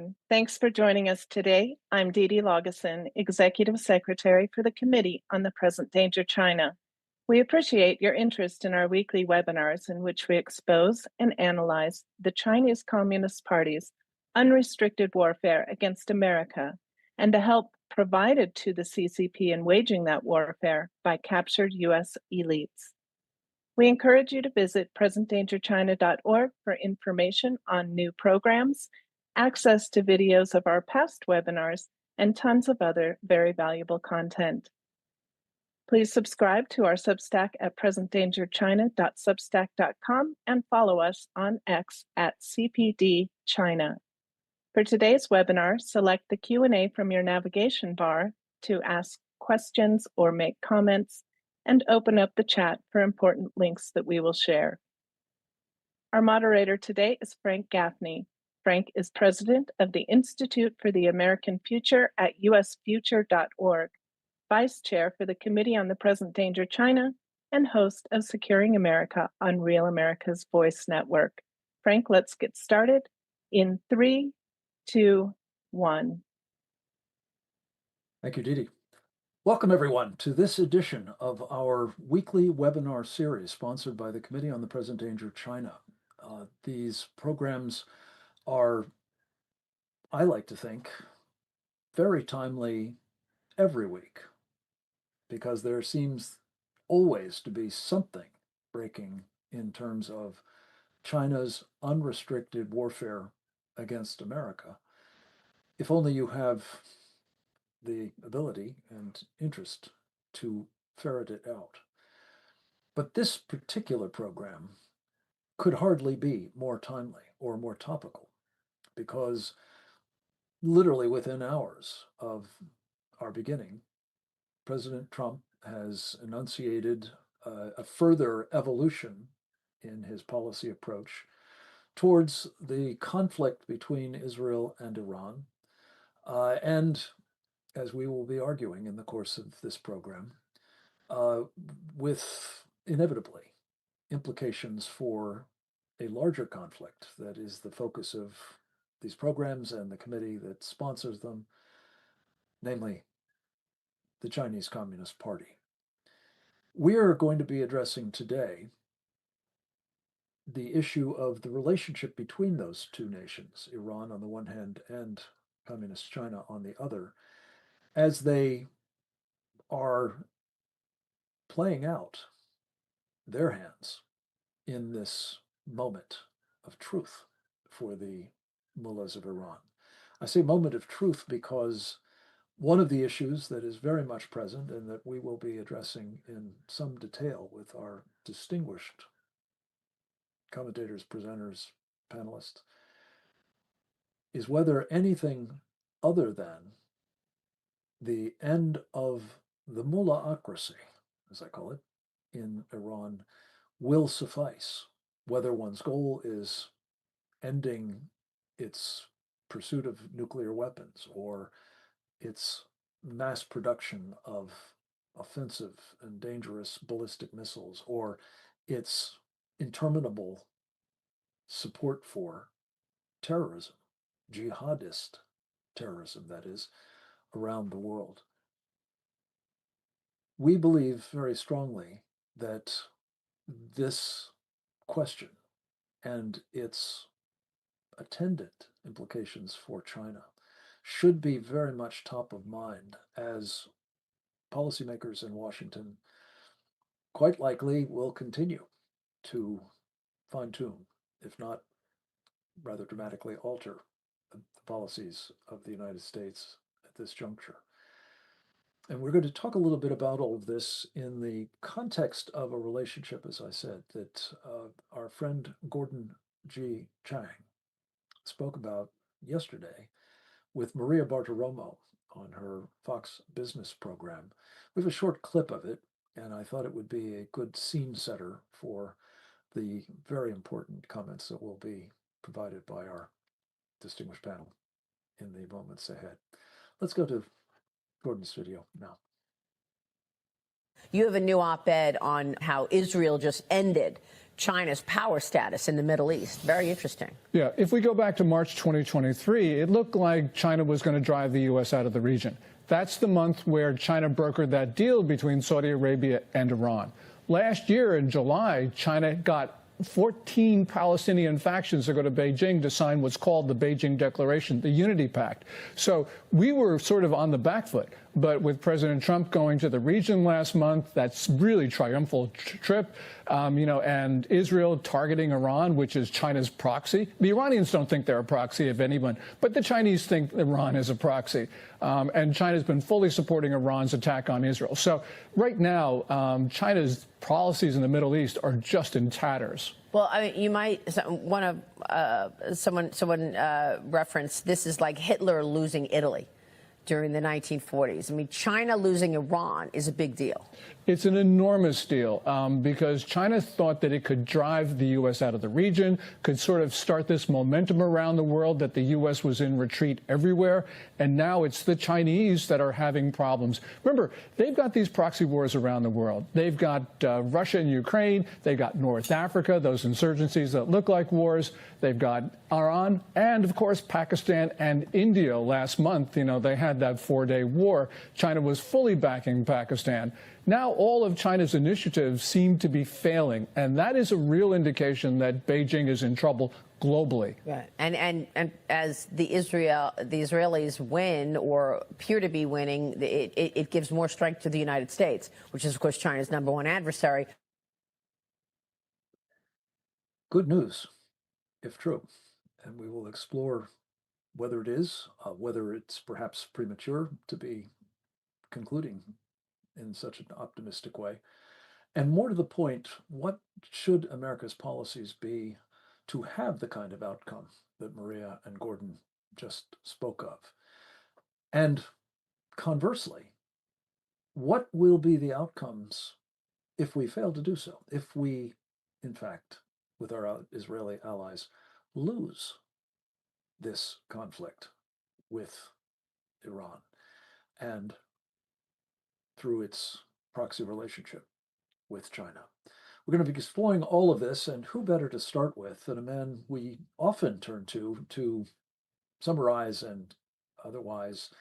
everyone. Thanks for joining us today. I'm Dee Dee Laugesen, Executive Secretary for the Committee on the Present Danger China. We appreciate your interest in our weekly webinars in which we expose and analyze the Chinese Communist Party's unrestricted warfare against America and the help provided to the CCP in waging that warfare by captured U.S. elites. We encourage you to visit presentdangerchina.org for information on new programs, access to videos of our past webinars, and tons of other very valuable content. Please subscribe to our Substack at presentdangerchina.substack.com and follow us on X at CPD China. For today's webinar, select the Q&A from your navigation bar to ask questions or make comments, and open up the chat for important links that we will share. Our moderator today is Frank Gaffney. Frank is president of the Institute for the American Future at usfuture.org, vice chair for the Committee on the Present Danger China, and host of Securing America on Real America's Voice Network. Frank, let's get started in 3, 2, 1. Thank you, Dee Dee. Welcome, everyone, to this edition of our weekly webinar series sponsored by the Committee on the Present Danger China. These programs are, I like to think, very timely every week because there seems always to be something breaking in terms of China's unrestricted warfare against America. If only you have the ability and interest to ferret it out. But this particular program could hardly be more timely or more topical because literally within hours of our beginning, President Trump has enunciated a further evolution in his policy approach towards the conflict between Israel and Iran, and as we will be arguing in the course of this program, with inevitably implications for a larger conflict that is the focus of these programs and the committee that sponsors them, namely the Chinese Communist Party. We are going to be addressing today the issue of the relationship between those two nations, Iran on the one hand and Communist China on the other, as they are playing out their hands in this moment of truth for the mullahs of Iran. I say moment of truth because one of the issues that is very much present and that we will be addressing in some detail with our distinguished commentators, presenters, panelists, is whether anything other than the end of the Mullahocracy, as I call it, in Iran will suffice, whether one's goal is ending its pursuit of nuclear weapons or its mass production of offensive and dangerous ballistic missiles or its interminable support for terrorism, jihadist terrorism, that is, around the world. We believe very strongly that this question and its attendant implications for China should be very much top of mind as policymakers in Washington quite likely will continue to fine-tune, if not rather dramatically alter the policies of the United States at this juncture. And we're going to talk a little bit about all of this in the context of a relationship, as I said, that our friend Gordon G. Chang spoke about yesterday with Maria Bartiromo on her Fox Business program. We have a short clip of it, and I thought it would be a good scene setter for the very important comments that will be provided by our distinguished panel in the moments ahead. Let's go to Gordon's video now. You have a new op-ed on how Israel just ended China's power status in the Middle East. Very interesting. Yeah, if we go back to March 2023, it looked like China was going to drive the U.S. out of the region. That's the month where China brokered that deal between Saudi Arabia and Iran. Last year in July, China got 14 Palestinian factions to go to Beijing to sign what's called the Beijing Declaration, the Unity Pact. So we were sort of on the back foot. But with President Trump going to the region last month, that's really triumphal trip, and Israel targeting Iran, which is China's proxy. The Iranians don't think they're a proxy of anyone, but the Chinese think Iran is a proxy. And China's been fully supporting Iran's attack on Israel. So right now, China's policies in the Middle East are just in tatters. Well, I mean, you might want to someone reference this is like Hitler losing Italy during the 1940s. I mean, China losing Iran is a big deal. It's an enormous deal because China thought that it could drive the U.S. out of the region, could sort of start this momentum around the world that the U.S. was in retreat everywhere. And now it's the Chinese that are having problems. Remember, they've got these proxy wars around the world. They've got Russia and Ukraine. They've got North Africa, those insurgencies that look like wars. They've got Iran and, of course, Pakistan and India last month. You know, they had that 4-day war. China was fully backing Pakistan. Now all of China's initiatives seem to be failing, and that is a real indication that Beijing is in trouble globally. Right. And as the Israelis win or appear to be winning, it gives more strength to the United States, which is, of course, China's #1 adversary. Good news, if true. And we will explore whether it is, whether it's perhaps premature to be concluding in such an optimistic way. And more to the point, what should America's policies be to have the kind of outcome that Maria and Gordon just spoke of? And conversely, what will be the outcomes if we fail to do so? If we, in fact, with our Israeli allies, lose this conflict with Iran and through its proxy relationship with China. We're going to be exploring all of this, and who better to start with than a man we often turn to summarize and otherwise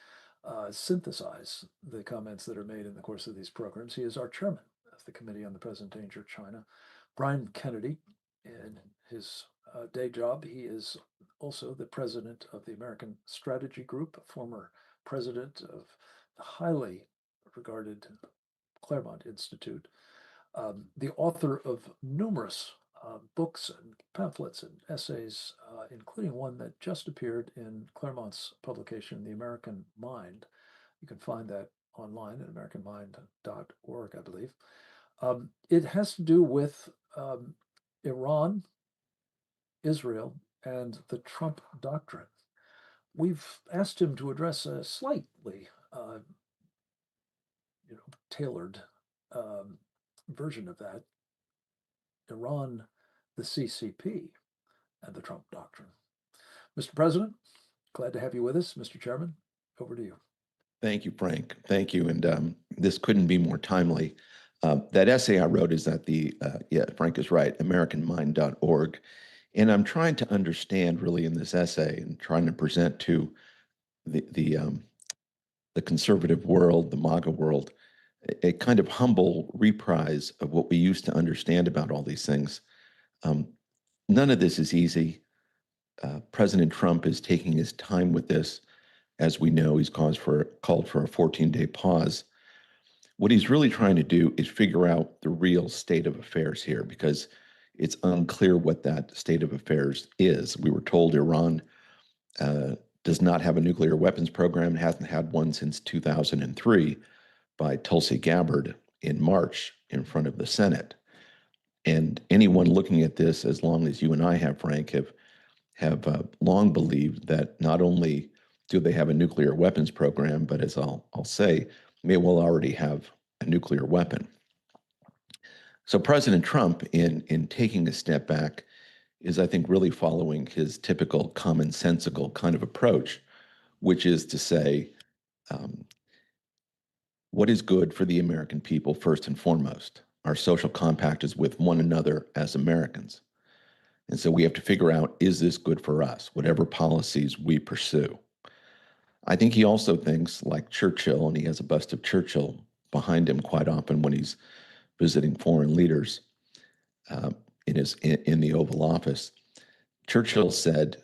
synthesize the comments that are made in the course of these programs. He is our chairman of the Committee on the Present Danger of China, Brian Kennedy. In his day job, he is also the president of the American Strategy Group, a former president of the highly regarded Claremont Institute, the author of numerous books and pamphlets and essays, including one that just appeared in Claremont's publication, The American Mind. You can find that online at americanmind.org, I believe. It has to do with Iran, Israel, and the Trump Doctrine. We've asked him to address a slightly tailored version of that: Iran, the CCP, and the Trump Doctrine. Mr. President, glad to have you with us. Mr. Chairman, over to you. Thank you, Frank. Thank you. And this couldn't be more timely. That essay I wrote is at Frank is right, americanmind.org. And I'm trying to understand really in this essay and trying to present to the conservative world, the MAGA world, a kind of humble reprise of what we used to understand about all these things. None of this is easy. President Trump is taking his time with this. As we know, he's called for a 14-day pause. What he's really trying to do is figure out the real state of affairs here, because it's unclear what that state of affairs is. We were told Iran does not have a nuclear weapons program, hasn't had one since 2003 by Tulsi Gabbard in March in front of the Senate. And anyone looking at this, as long as you and I have, Frank, have long believed that not only do they have a nuclear weapons program, but as I'll say, may well already have a nuclear weapon. So President Trump, in taking a step back, is, I think, really following his typical commonsensical kind of approach, which is to say, What is good for the American people first and foremost? Our social compact is with one another as Americans. And so we have to figure out, is this good for us, whatever policies we pursue? I think he also thinks like Churchill, and he has a bust of Churchill behind him quite often when he's visiting foreign leaders in the Oval Office. Churchill said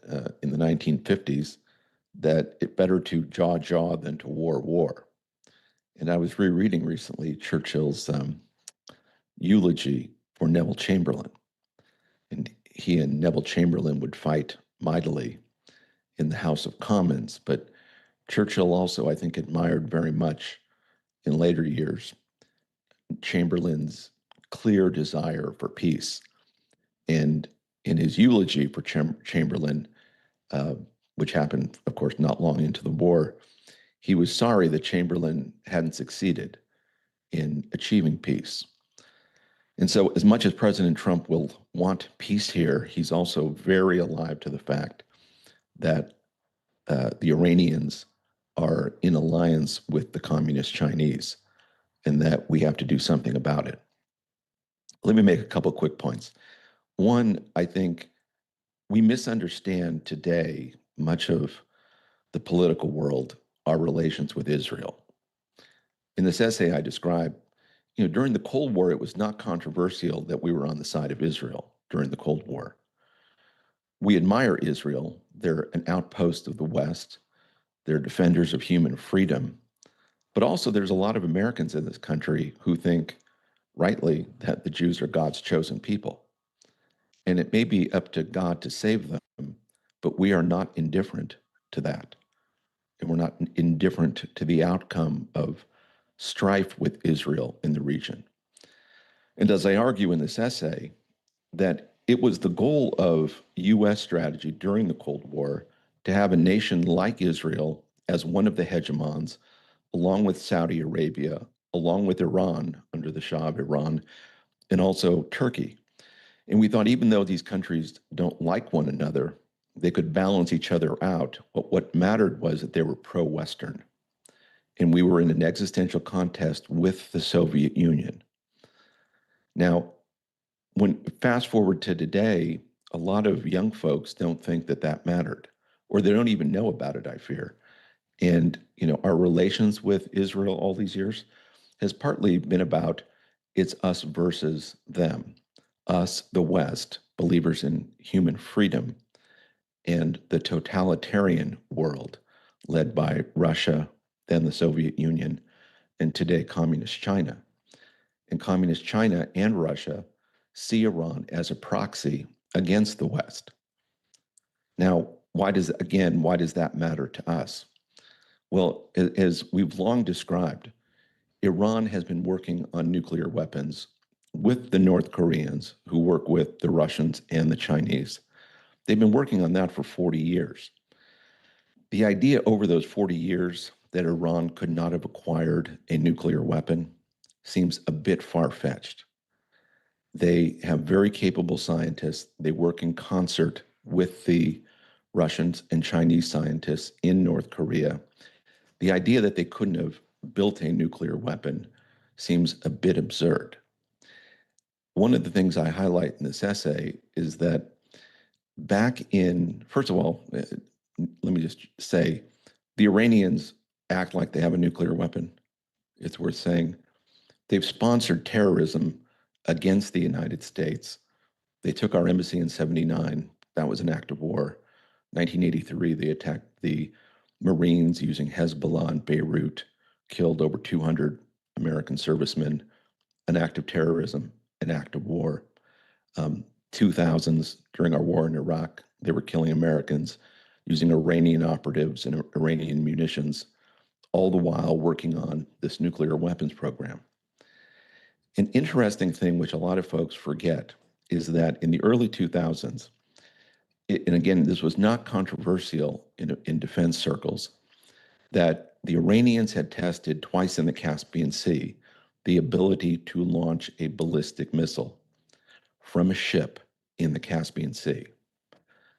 in the 1950s that it's better to jaw than to war. And I was rereading recently Churchill's eulogy for Neville Chamberlain. And he and Neville Chamberlain would fight mightily in the House of Commons, but Churchill also, I think, admired very much in later years Chamberlain's clear desire for peace. And in his eulogy for Chamberlain, which happened, of course, not long into the war, he was sorry that Chamberlain hadn't succeeded in achieving peace. And so as much as President Trump will want peace here, he's also very alive to the fact that the Iranians are in alliance with the communist Chinese and that we have to do something about it. Let me make a couple quick points. One, I think we misunderstand today much of the political world, our relations with Israel. In this essay I describe, during the Cold War, it was not controversial that we were on the side of Israel during the Cold War. We admire Israel. They're an outpost of the West. They're defenders of human freedom. But also there's a lot of Americans in this country who think, rightly, that the Jews are God's chosen people. And it may be up to God to save them, but we are not indifferent to that. And we're not indifferent to the outcome of strife with Israel in the region. And as I argue in this essay, that it was the goal of U.S. strategy during the Cold War to have a nation like Israel as one of the hegemons, along with Saudi Arabia, along with Iran under the Shah of Iran, and also Turkey. And we thought even though these countries don't like one another, they could balance each other out. But what mattered was that they were pro-Western. And we were in an existential contest with the Soviet Union. Now, when fast forward to today, a lot of young folks don't think that that mattered, or they don't even know about it, I fear. And, our relations with Israel all these years has partly been about it's us versus them. Us, the West, believers in human freedom, and the totalitarian world led by Russia, then the Soviet Union, and today communist China. And communist China and Russia see Iran as a proxy against the West. Now, why does that matter to us? Well, as we've long described, Iran has been working on nuclear weapons with the North Koreans who work with the Russians and the Chinese. They've been working on that for 40 years. The idea over those 40 years that Iran could not have acquired a nuclear weapon seems a bit far-fetched. They have very capable scientists. They work in concert with the Russians and Chinese scientists in North Korea. The idea that they couldn't have built a nuclear weapon seems a bit absurd. One of the things I highlight in this essay is that first of all, let me just say, the Iranians act like they have a nuclear weapon. It's worth saying. They've sponsored terrorism against the United States. They took our embassy in 1979. That was an act of war. 1983, they attacked the Marines using Hezbollah in Beirut, killed over 200 American servicemen, an act of terrorism, an act of war. 2000s, during our war in Iraq, they were killing Americans using Iranian operatives and Iranian munitions, all the while working on this nuclear weapons program. An interesting thing, which a lot of folks forget, is that in the early 2000s, and again, this was not controversial in defense circles, that the Iranians had tested twice in the Caspian Sea the ability to launch a ballistic missile from a ship in the Caspian Sea.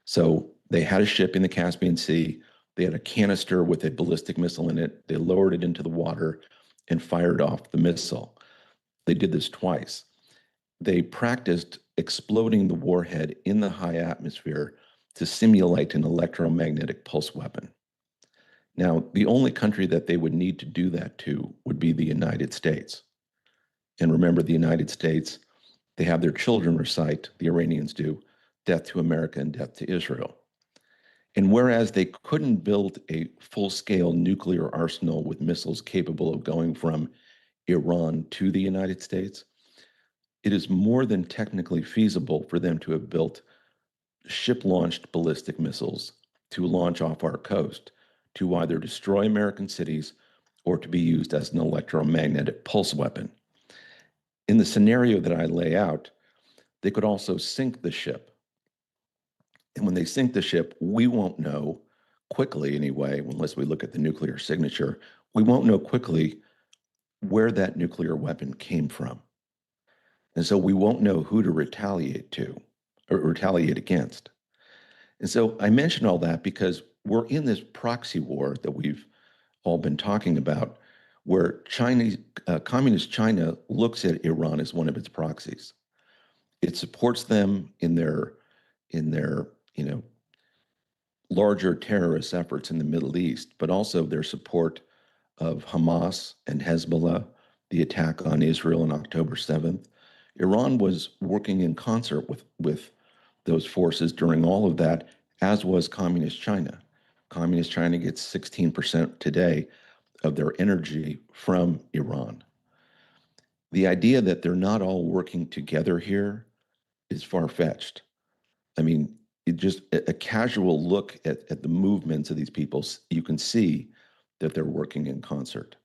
So they had a ship in the Caspian Sea. They had a canister with a ballistic missile in it. They lowered it into the water, and fired off the missile. They did this twice. They practiced exploding the warhead in the high atmosphere to simulate an electromagnetic pulse weapon. Now, the only country that they would need to do that to would be the United States. And remember, the United States, they have their children recite, the Iranians do, death to America and death to Israel. And whereas they couldn't build a full-scale nuclear arsenal with missiles capable of going from Iran to the United States, it is more than technically feasible for them to have built ship-launched ballistic missiles to launch off our coast to either destroy American cities or to be used as an electromagnetic pulse weapon. In the scenario that I lay out, they could also sink the ship. And when they sink the ship, we won't know quickly anyway, unless we look at the nuclear signature, we won't know quickly where that nuclear weapon came from. And so we won't know who to retaliate to or retaliate against. And so I mention all that because we're in this proxy war that we've all been talking about, where communist China looks at Iran as one of its proxies. It supports them in their larger terrorist efforts in the Middle East, but also their support of Hamas and Hezbollah, the attack on Israel on October 7th. Iran was working in concert with those forces during all of that, as was Communist China. Communist China gets 16% today of their energy from Iran. The idea that they're not all working together here is far-fetched. I mean, just a casual look at the movements of these people, you can see that they're working in concert.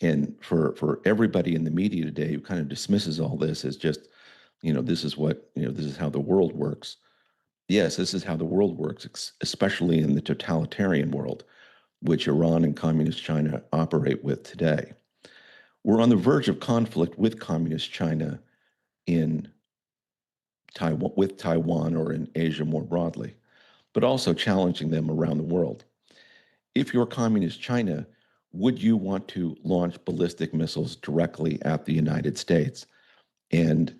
And for everybody in the media today who kind of dismisses all this as just, this is how the world works. Yes, this is how the world works, especially in the totalitarian world, which Iran and Communist China operate with today. We're on the verge of conflict with Communist China in Taiwan, with Taiwan or in Asia more broadly, but also challenging them around the world. If you're Communist China, would you want to launch ballistic missiles directly at the United States and,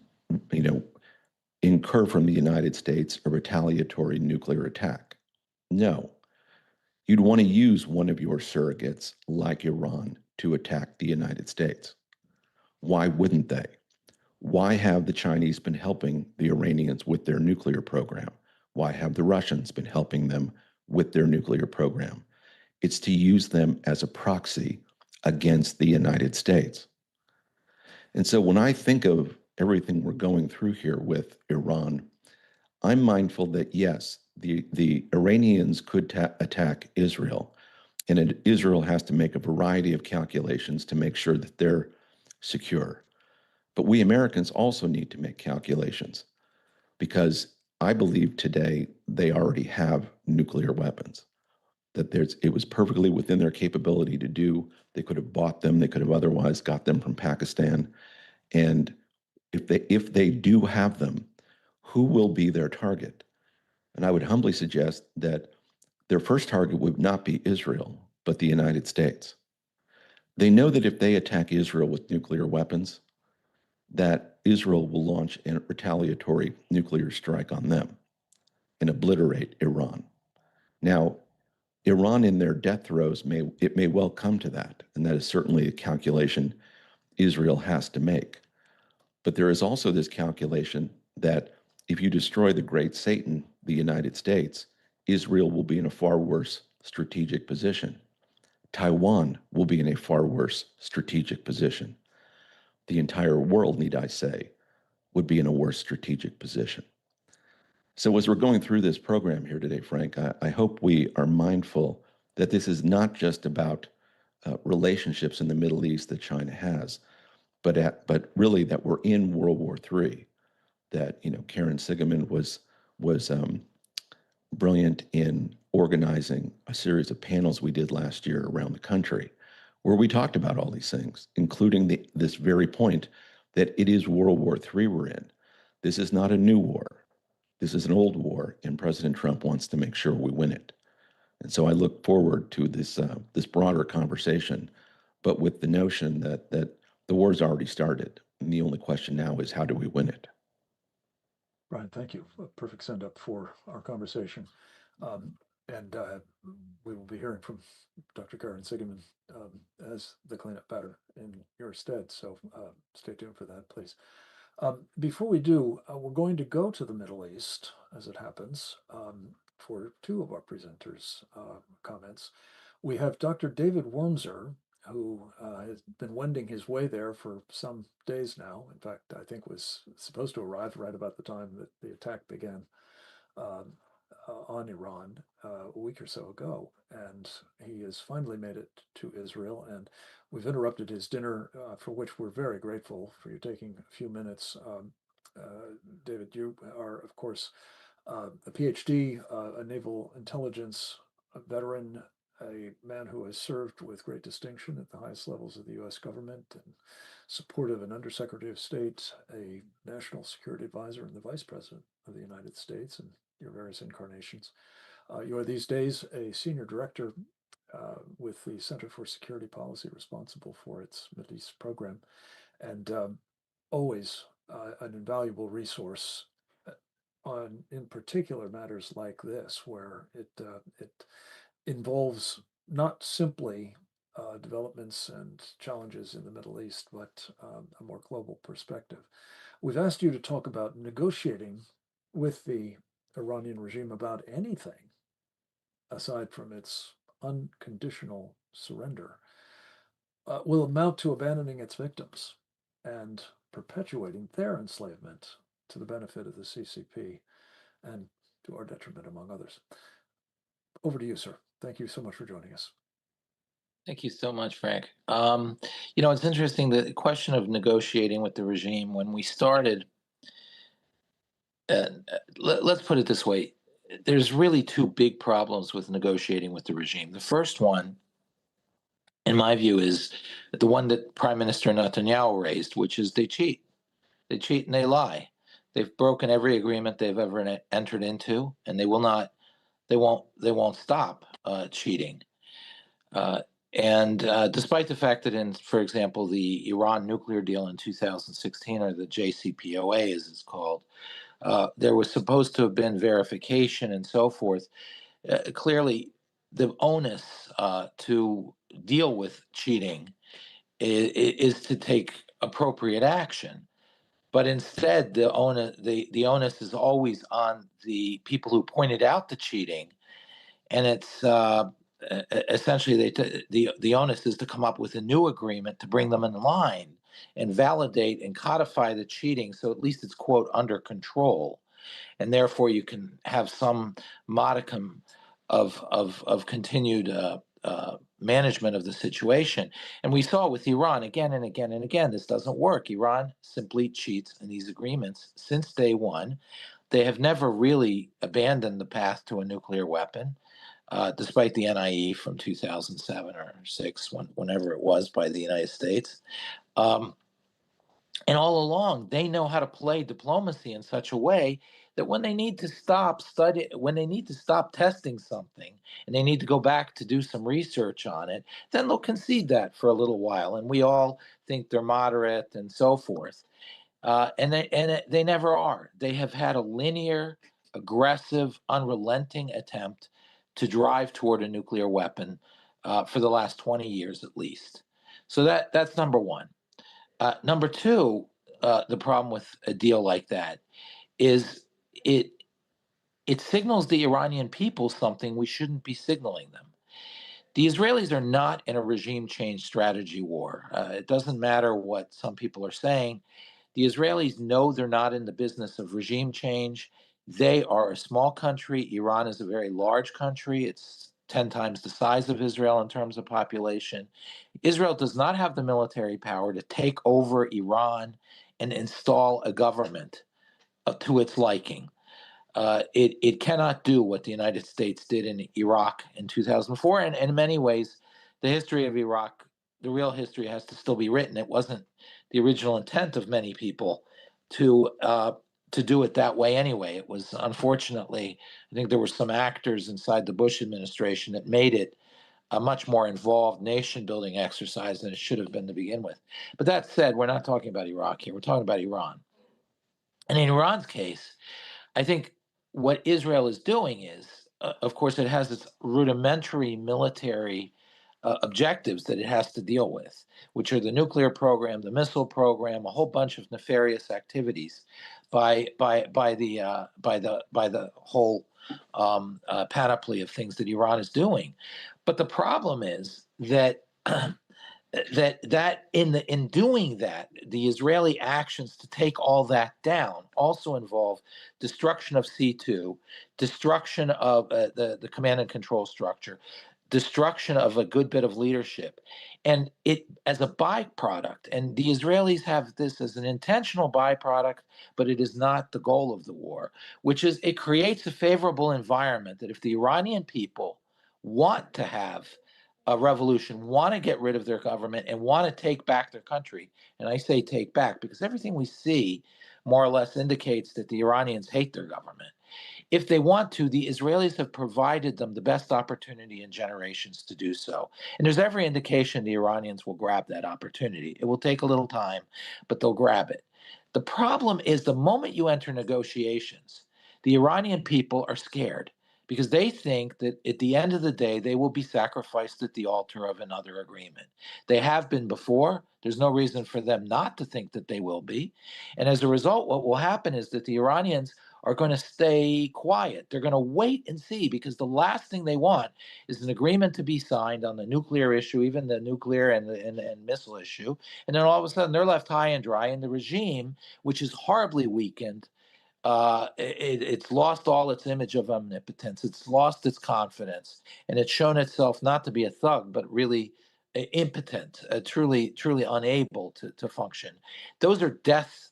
incur from the United States a retaliatory nuclear attack? No. You'd want to use one of your surrogates, like Iran, to attack the United States. Why wouldn't they? Why have the Chinese been helping the Iranians with their nuclear program? Why have the Russians been helping them with their nuclear program? It's to use them as a proxy against the United States. And so when I think of everything we're going through here with Iran, I'm mindful that yes, the Iranians could attack Israel, and Israel has to make a variety of calculations to make sure that they're secure. But we Americans also need to make calculations, because I believe today they already have nuclear weapons, that it was perfectly within their capability to do. They could have bought them. They could have otherwise got them from Pakistan. And if they do have them, who will be their target? And I would humbly suggest that their first target would not be Israel, but the United States. They know that if they attack Israel with nuclear weapons, that Israel will launch a retaliatory nuclear strike on them and obliterate Iran. Now, Iran in their death throes, it may well come to that, and that is certainly a calculation Israel has to make. But there is also this calculation that if you destroy the great Satan, the United States, Israel will be in a far worse strategic position. Taiwan will be in a far worse strategic position. The entire world, need I say, would be in a worse strategic position. So as we're going through this program here today, Frank, I hope we are mindful that this is not just about relationships in the Middle East that China has, but really that we're in World War III. That Karen Sigeman was brilliant in organizing a series of panels we did last year around the country, where we talked about all these things, including this very point that it is World War III we're in. This is not a new war. This is an old war, and President Trump wants to make sure we win it. And so I look forward to this broader conversation, but with the notion that the war's already started. And the only question now is, how do we win it? Brian, thank you. A perfect send up for our conversation. And we will be hearing from Dr. Karen Sigeman as the cleanup batter in your stead. So stay tuned for that, please. Before we do, we're going to go to the Middle East, as it happens, for two of our presenters' comments. We have Dr. David Wormser, who has been wending his way there for some days now. In fact, I think was supposed to arrive right about the time that the attack began on Iran a week or so ago. And he has finally made it to Israel. And we've interrupted his dinner, for which we're very grateful for you taking a few minutes. David, you are, of course, a PhD, a naval intelligence veteran, a man who has served with great distinction at the highest levels of the U.S. government, and supportive and Undersecretary of State, a national security advisor, and the Vice President of the United States in your various incarnations. You are these days a senior director with the Center for Security Policy, responsible for its Middle East program, and always an invaluable resource on, in particular, matters like this, where it involves not simply developments and challenges in the Middle East, but a more global perspective. We've asked you to talk about negotiating with the Iranian regime about anything aside from its unconditional surrender will amount to abandoning its victims and perpetuating their enslavement to the benefit of the CCP and to our detriment, among others. Over to you, sir. Thank you so much for joining us. Thank you so much, Frank. It's interesting, the question of negotiating with the regime. When we started, let's put it this way, there's really two big problems with negotiating with the regime. The first one, in my view, is the one that Prime Minister Netanyahu raised, which is they cheat. They cheat and they lie. They've broken every agreement they've ever entered into, and they won't stop cheating. And despite the fact that for example, the Iran nuclear deal in 2016, or the JCPOA as it's called, there was supposed to have been verification and so forth. Clearly, the onus to deal with cheating is to take appropriate action. But instead, the onus is always on the people who pointed out the cheating, and it's essentially the onus is to come up with a new agreement to bring them in line and validate and codify the cheating, so at least it's, quote, under control, and therefore you can have some modicum of continued management of the situation. And we saw with Iran again and again and again, this doesn't work. Iran simply cheats in these agreements since day one. They have never really abandoned the path to a nuclear weapon, despite the NIE from 2007 or 6, whenever it was, by the United States. And all along, they know how to play diplomacy in such a way that when they need to stop testing something, and they need to go back to do some research on it, then they'll concede that for a little while. And we all think they're moderate and so forth. And they never are. They have had a linear, aggressive, unrelenting attempt to drive toward a nuclear weapon for the last 20 years at least. So that's number one. Number two, the problem with a deal like that is it signals the Iranian people something we shouldn't be signaling them. The Israelis are not in a regime change strategy war. It doesn't matter what some people are saying. The Israelis know they're not in the business of regime change. They are a small country. Iran is a very large country. It's 10 times the size of Israel in terms of population. Israel does not have the military power to take over Iran and install a government to its liking. It cannot do what the United States did in Iraq in 2004. And in many ways, the history of Iraq, the real history, has to still be written. It wasn't the original intent of many people to do it that way anyway. It was, unfortunately, I think there were some actors inside the Bush administration that made it a much more involved nation building exercise than it should have been to begin with. But that said, we're not talking about Iraq here. We're talking about Iran. And in Iran's case, I think what Israel is doing is, of course, it has its rudimentary military objectives that it has to deal with, which are the nuclear program, the missile program, a whole bunch of nefarious activities by the whole panoply of things that Iran is doing. But the problem is that in doing that, the Israeli actions to take all that down also involve destruction of C2, destruction of the command and control structure, destruction of a good bit of leadership, and it as a byproduct. And the Israelis have this as an intentional byproduct, but it is not the goal of the war, which is it creates a favorable environment that if the Iranian people want to have a revolution, want to get rid of their government and want to take back their country. And I say take back because everything we see more or less indicates that the Iranians hate their government. If they want to, the Israelis have provided them the best opportunity in generations to do so. And there's every indication the Iranians will grab that opportunity. It will take a little time, but they'll grab it. The problem is the moment you enter negotiations, the Iranian people are scared because they think that at the end of the day, they will be sacrificed at the altar of another agreement. They have been before. There's no reason for them not to think that they will be. And as a result, what will happen is that the Iranians are going to stay quiet. They're going to wait and see because the last thing they want is an agreement to be signed on the nuclear issue, even the nuclear and missile issue. And then all of a sudden they're left high and dry, and the regime, which is horribly weakened, it's lost all its image of omnipotence. It's lost its confidence, and it's shown itself not to be a thug, but really impotent, truly unable to function. Those are death.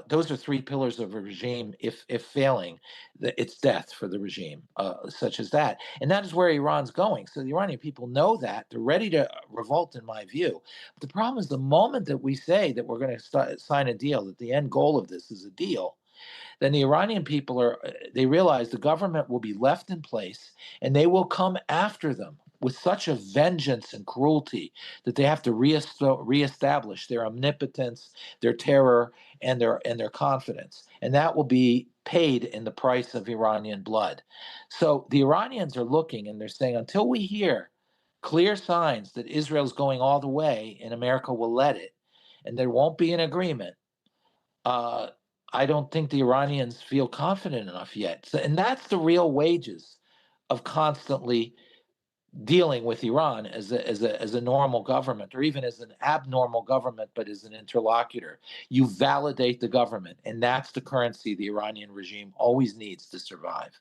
Those are three pillars of a regime. If failing, it's death for the regime, such as that. And that is where Iran's going. So the Iranian people know that. They're ready to revolt, in my view. But the problem is the moment that we say that we're going to sign a deal, that the end goal of this is a deal, then the Iranian people they realize the government will be left in place and they will come after them with such a vengeance and cruelty that they have to reestablish their omnipotence, their terror, and their confidence. And that will be paid in the price of Iranian blood. So the Iranians are looking and they're saying, until we hear clear signs that Israel's going all the way and America will let it, and there won't be an agreement, I don't think the Iranians feel confident enough yet. So, and that's the real wages of constantly dealing with Iran as a normal government, or even as an abnormal government, but as an interlocutor. You validate the government, and that's the currency the Iranian regime always needs to survive.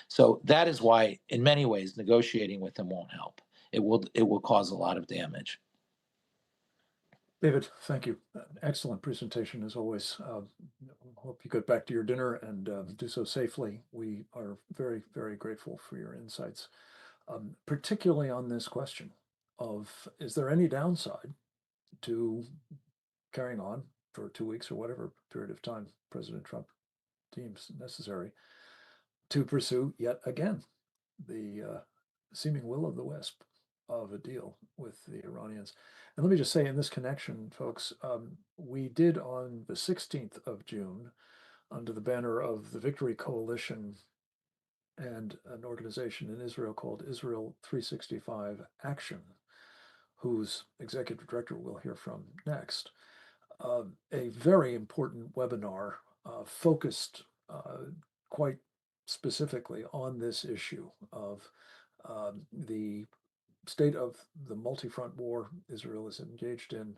So that is why, in many ways, negotiating with them won't help. It will cause a lot of damage. David, thank you. Excellent presentation as always. Hope you get back to your dinner and do so safely. We are very, very grateful for your insights, particularly on this question of, is there any downside to carrying on for 2 weeks or whatever period of time President Trump deems necessary to pursue yet again the seeming will of the wisp of a deal with the Iranians. And let me just say in this connection, folks, we did on the 16th of June, under the banner of the Victory Coalition and an organization in Israel called Israel 365 Action, whose executive director we'll hear from next, a very important webinar focused quite specifically on this issue of the state of the multi-front war Israel is engaged in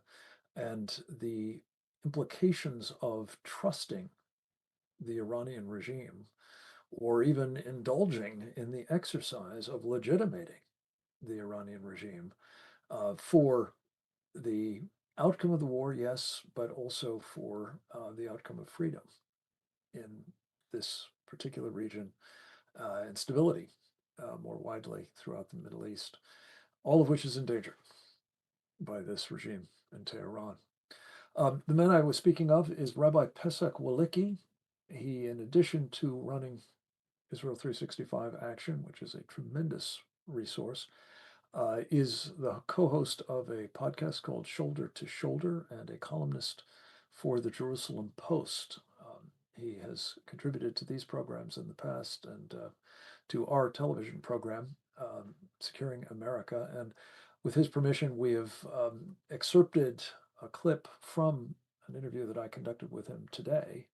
and the implications of trusting the Iranian regime or even indulging in the exercise of legitimating the Iranian regime for the outcome of the war, yes, but also for the outcome of freedom in this particular region and stability more widely throughout the Middle East, all of which is in danger by this regime in Tehran. The man I was speaking of is Rabbi Pesach Walicki. He, in addition to running Israel 365 Action, which is a tremendous resource, is the co-host of a podcast called Shoulder to Shoulder and a columnist for the Jerusalem Post. He has contributed to these programs in the past and to our television program, Securing America. And with his permission, we have excerpted a clip from an interview that I conducted with him today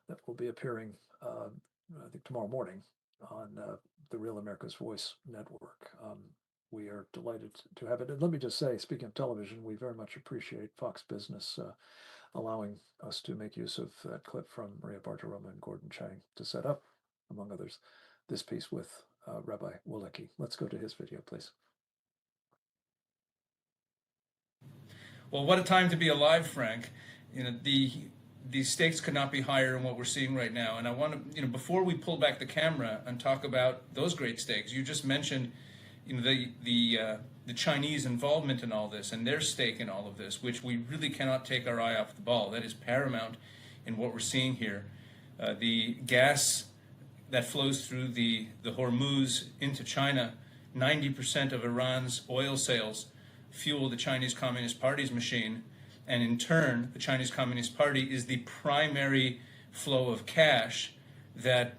that will be appearing, I think, tomorrow morning on the Real America's Voice network. We are delighted to have it. And let me just say, speaking of television, we very much appreciate Fox Business allowing us to make use of that clip from Maria Bartiromo and Gordon Chang to set up, among others, this piece with Rabbi Wolecki. Let's go to his video, please. Well, what a time to be alive, Frank. You know, the stakes could not be higher in what we're seeing right now. And I want to, before we pull back the camera and talk about those great stakes, you just mentioned, the Chinese involvement in all this and their stake in all of this, which we really cannot take our eye off the ball. That is paramount in what we're seeing here. The gas that flows through the Hormuz into China, 90% of Iran's oil sales fuel the Chinese Communist Party's machine. And in turn, the Chinese Communist Party is the primary flow of cash that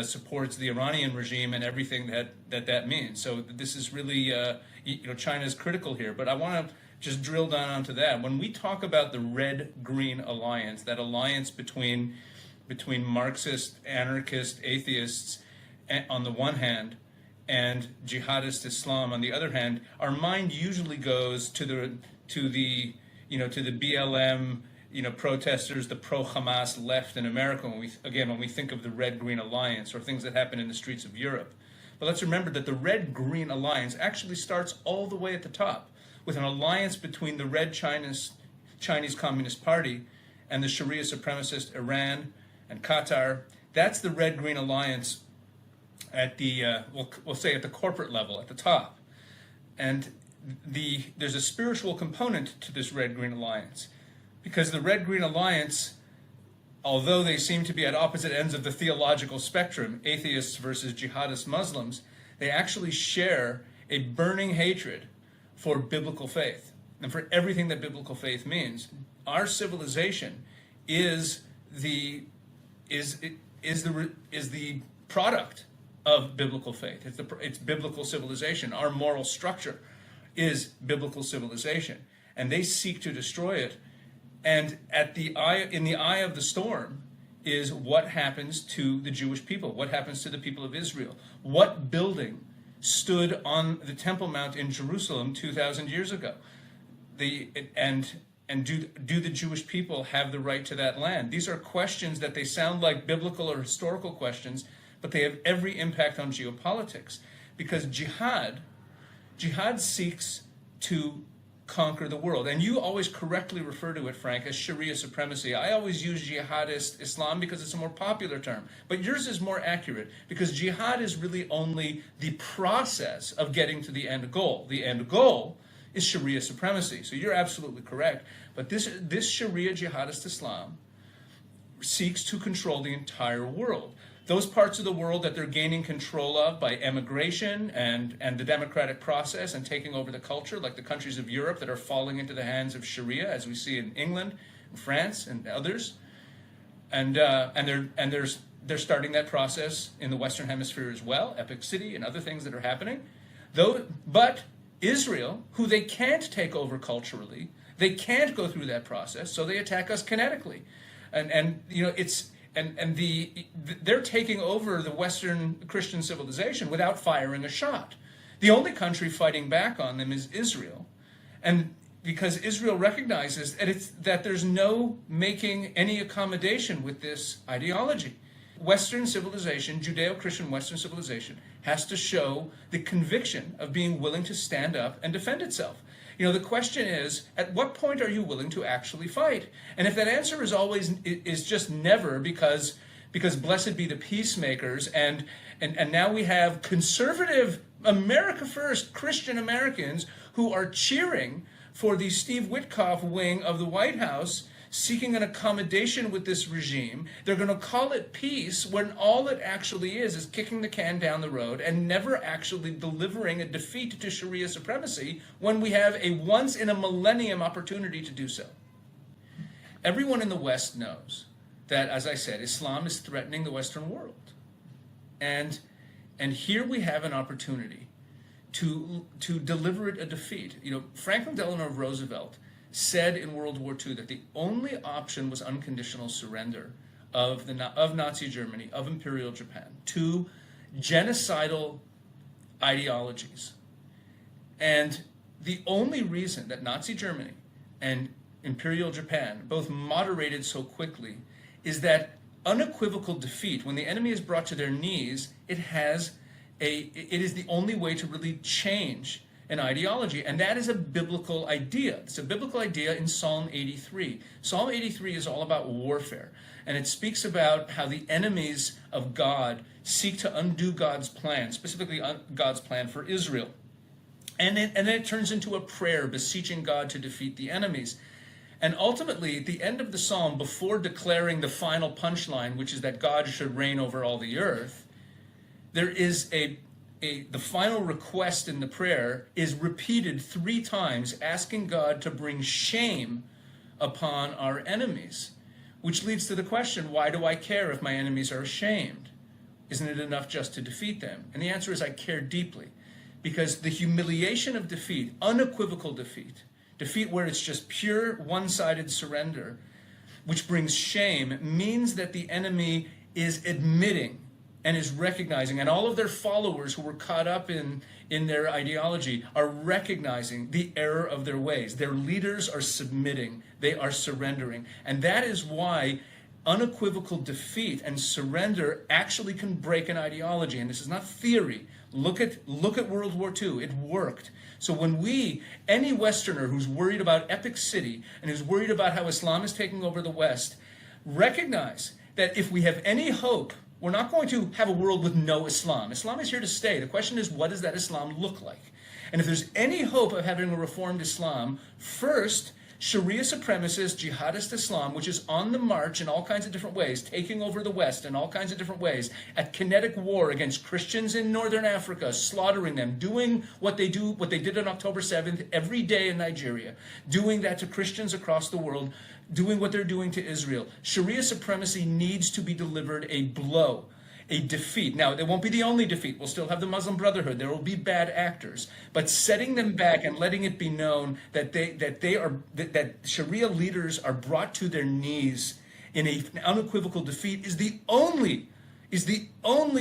supports the Iranian regime and everything that means. So this is really, China is critical here. But I want to just drill down onto that. When we talk about the Red-Green Alliance, that alliance between Marxist, anarchist, atheists on the one hand, and jihadist Islam on the other hand, our mind usually goes to the BLM, protesters, the pro-Hamas left in America when we think of the Red-Green Alliance or things that happen in the streets of Europe. But let's remember that the Red-Green Alliance actually starts all the way at the top with an alliance between the Red Chinese Communist Party and the Sharia supremacist Iran and Qatar. That's the Red-Green Alliance at the, we'll say at the corporate level, at the top. And there's a spiritual component to this Red-Green Alliance, because the Red-Green Alliance, although they seem to be at opposite ends of the theological spectrum, atheists versus jihadist Muslims, they actually share a burning hatred for biblical faith and for everything that biblical faith means. Our civilization is the product of biblical faith. It's biblical civilization. Our moral structure is biblical civilization, and they seek to destroy it. And in the eye of the storm is what happens to the Jewish people, what happens to the people of Israel. What building stood on the Temple Mount in Jerusalem 2,000 years ago? And do the Jewish people have the right to that land? These are questions that they sound like biblical or historical questions, but they have every impact on geopolitics, because jihad seeks to conquer the world. And you always correctly refer to it, Frank, as Sharia supremacy. I always use jihadist Islam because it's a more popular term, but yours is more accurate, because jihad is really only the process of getting to the end goal. The end goal is Sharia supremacy. So you're absolutely correct. But this Sharia jihadist Islam seeks to control the entire world. Those parts of the world that they're gaining control of by emigration and the democratic process and taking over the culture, like the countries of Europe that are falling into the hands of Sharia, as we see in England, France, and others, and they're starting that process in the Western Hemisphere as well, Epic City and other things that are happening. But Israel, who they can't take over culturally, they can't go through that process, so they attack us kinetically, they're taking over the Western Christian civilization without firing a shot. The only country fighting back on them is Israel. And because Israel recognizes that there's no making any accommodation with this ideology. Western civilization, Judeo-Christian Western civilization, has to show the conviction of being willing to stand up and defend itself. The question is, at what point are you willing to actually fight? And if that answer is just never, because blessed be the peacemakers, and now we have conservative America First Christian Americans who are cheering for the Steve Witkoff wing of the White House, seeking an accommodation with this regime. They're going to call it peace when all it actually is kicking the can down the road and never actually delivering a defeat to Sharia supremacy when we have a once in a millennium opportunity to do so. Everyone in the West knows that, as I said, Islam is threatening the Western world. And here we have an opportunity to deliver it a defeat. You know, Franklin Delano Roosevelt said in World War II that the only option was unconditional surrender of Nazi Germany, of Imperial Japan, to genocidal ideologies. And the only reason that Nazi Germany and Imperial Japan both moderated so quickly is that unequivocal defeat, when the enemy is brought to their knees, it is the only way to really change an ideology, and that is a biblical idea. It's a biblical idea in Psalm 83. Psalm 83 is all about warfare, and it speaks about how the enemies of God seek to undo God's plan, specifically God's plan for Israel. And then it turns into a prayer beseeching God to defeat the enemies. And ultimately, at the end of the psalm, before declaring the final punchline, which is that God should reign over all the earth, there is the final request in the prayer is repeated 3 times, asking God to bring shame upon our enemies, which leads to the question, why do I care if my enemies are ashamed? Isn't it enough just to defeat them? And the answer is, I care deeply, because the humiliation of defeat, unequivocal defeat where it's just pure one-sided surrender, which brings shame, means that the enemy is admitting and is recognizing, and all of their followers who were caught up in their ideology are recognizing the error of their ways. Their leaders are submitting, they are surrendering. And that is why unequivocal defeat and surrender actually can break an ideology. And this is not theory. Look at World War II. It worked. So when any Westerner who's worried about Epic City and who's worried about how Islam is taking over the West, recognize that if we have any hope, we're not going to have a world with no Islam. Islam is here to stay. The question is, what does that Islam look like? And if there's any hope of having a reformed Islam, first, Sharia supremacist, jihadist Islam, which is on the march in all kinds of different ways, taking over the West in all kinds of different ways, at kinetic war against Christians in Northern Africa, slaughtering them, doing what they did on October 7th every day in Nigeria, doing that to Christians across the world, doing what they're doing to Israel. Sharia supremacy needs to be delivered a blow, a defeat. Now, it won't be the only defeat. We'll still have the Muslim Brotherhood. There will be bad actors. But setting them back and letting it be known that Sharia leaders are brought to their knees in an unequivocal defeat is the only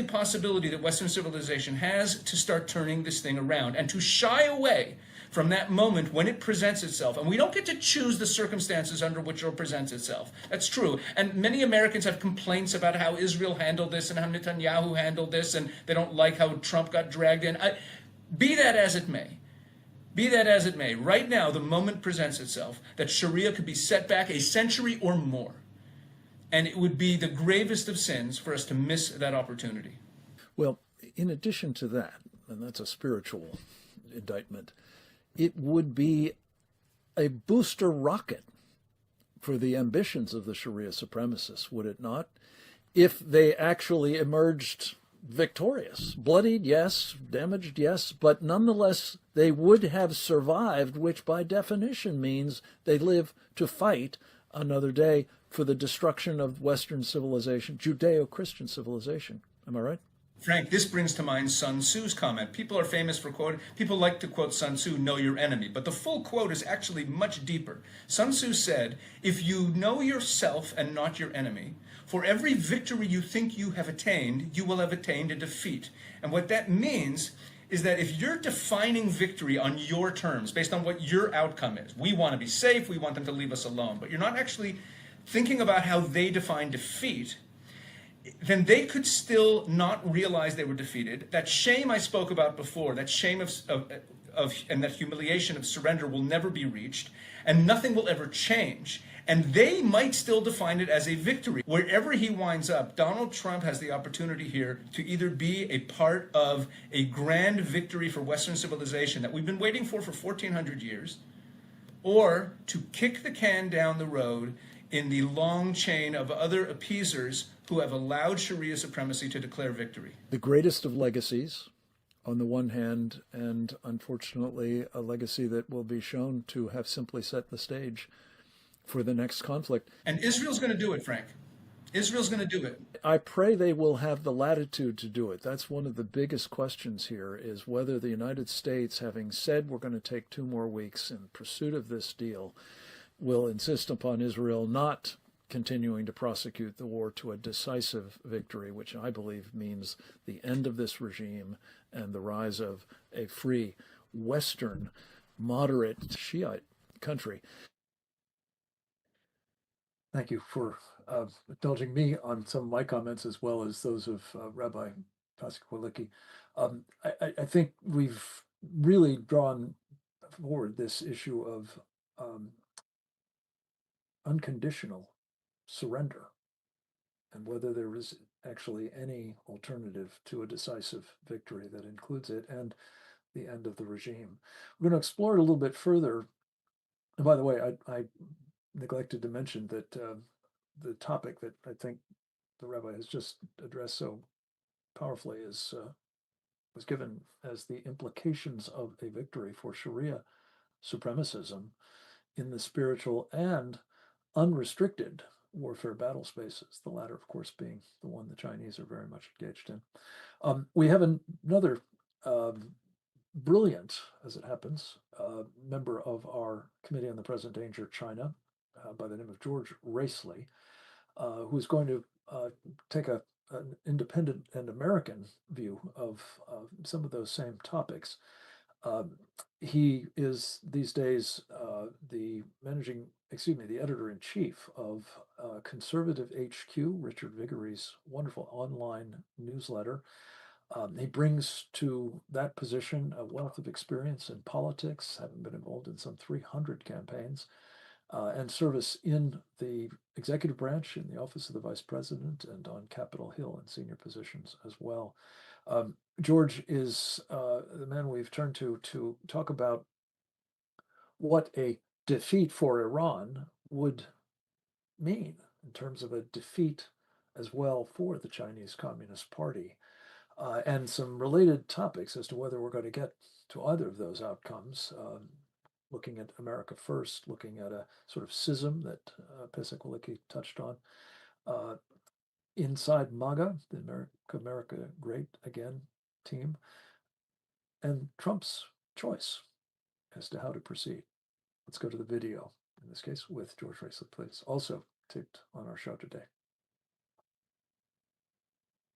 possibility that Western civilization has to start turning this thing around, and to shy away from that moment when it presents itself. And we don't get to choose the circumstances under which it presents itself. That's true. And many Americans have complaints about how Israel handled this and how Netanyahu handled this, and they don't like how Trump got dragged in. Be that as it may, right now the moment presents itself that Sharia could be set back a century or more. And it would be the gravest of sins for us to miss that opportunity. Well, in addition to that, and that's a spiritual indictment, it would be a booster rocket for the ambitions of the Sharia supremacists, would it not? If they actually emerged victorious. Bloodied, yes. Damaged, yes. But nonetheless, they would have survived, which by definition means they live to fight another day for the destruction of Western civilization, Judeo-Christian civilization. Am I right? Frank, this brings to mind Sun Tzu's comment. People like to quote Sun Tzu, know your enemy, but the full quote is actually much deeper. Sun Tzu said, if you know yourself and not your enemy, for every victory you think you have attained, you will have attained a defeat. And what that means is that if you're defining victory on your terms, based on what your outcome is, we want to be safe, we want them to leave us alone, but you're not actually thinking about how they define defeat, then they could still not realize they were defeated. That shame I spoke about before, that shame and that humiliation of surrender will never be reached, and nothing will ever change. And they might still define it as a victory. Wherever he winds up, Donald Trump has the opportunity here to either be a part of a grand victory for Western civilization that we've been waiting for 1,400 years, or to kick the can down the road in the long chain of other appeasers who have allowed Sharia supremacy to declare victory. The greatest of legacies, on the one hand, and unfortunately a legacy that will be shown to have simply set the stage for the next conflict. And Israel's going to do it, Frank. Israel's going to do it. I pray they will have the latitude to do it. That's one of the biggest questions here, is whether the United States, having said we're going to take 2 more weeks in pursuit of this deal, will insist upon Israel not continuing to prosecute the war to a decisive victory, which I believe means the end of this regime and the rise of a free, Western, moderate Shiite country. Thank you for indulging me on some of my comments as well as those of Rabbi Pasqualicki. I think we've really drawn forward this issue of unconditional surrender and whether there is actually any alternative to a decisive victory that includes it and the end of the regime. We're going to explore it a little bit further. And by the way, I neglected to mention that the topic that I think the rabbi has just addressed so powerfully is was given as the implications of a victory for Sharia supremacism in the spiritual and unrestricted warfare battle spaces, the latter, of course, being the one the Chinese are very much engaged in. We have another brilliant, as it happens, member of our Committee on the Present Danger China by the name of George Racely, who is going to take an independent and American view of some of those same topics. He is these days the editor-in-chief of Conservative HQ, Richard Viguery's wonderful online newsletter. He brings to that position a wealth of experience in politics, having been involved in some 300 campaigns, and service in the executive branch, in the office of the vice president, and on Capitol Hill in senior positions as well. George is the man we've turned to talk about what a defeat for Iran would mean in terms of a defeat as well for the Chinese Communist Party, and some related topics as to whether we're going to get to either of those outcomes. Looking at America first, looking at a sort of schism that Pasqualicki touched on. Inside MAGA, the America Great Again team, and Trump's choice as to how to proceed. Let's go to the video, in this case, with George Racely, please. Also taped on our show today.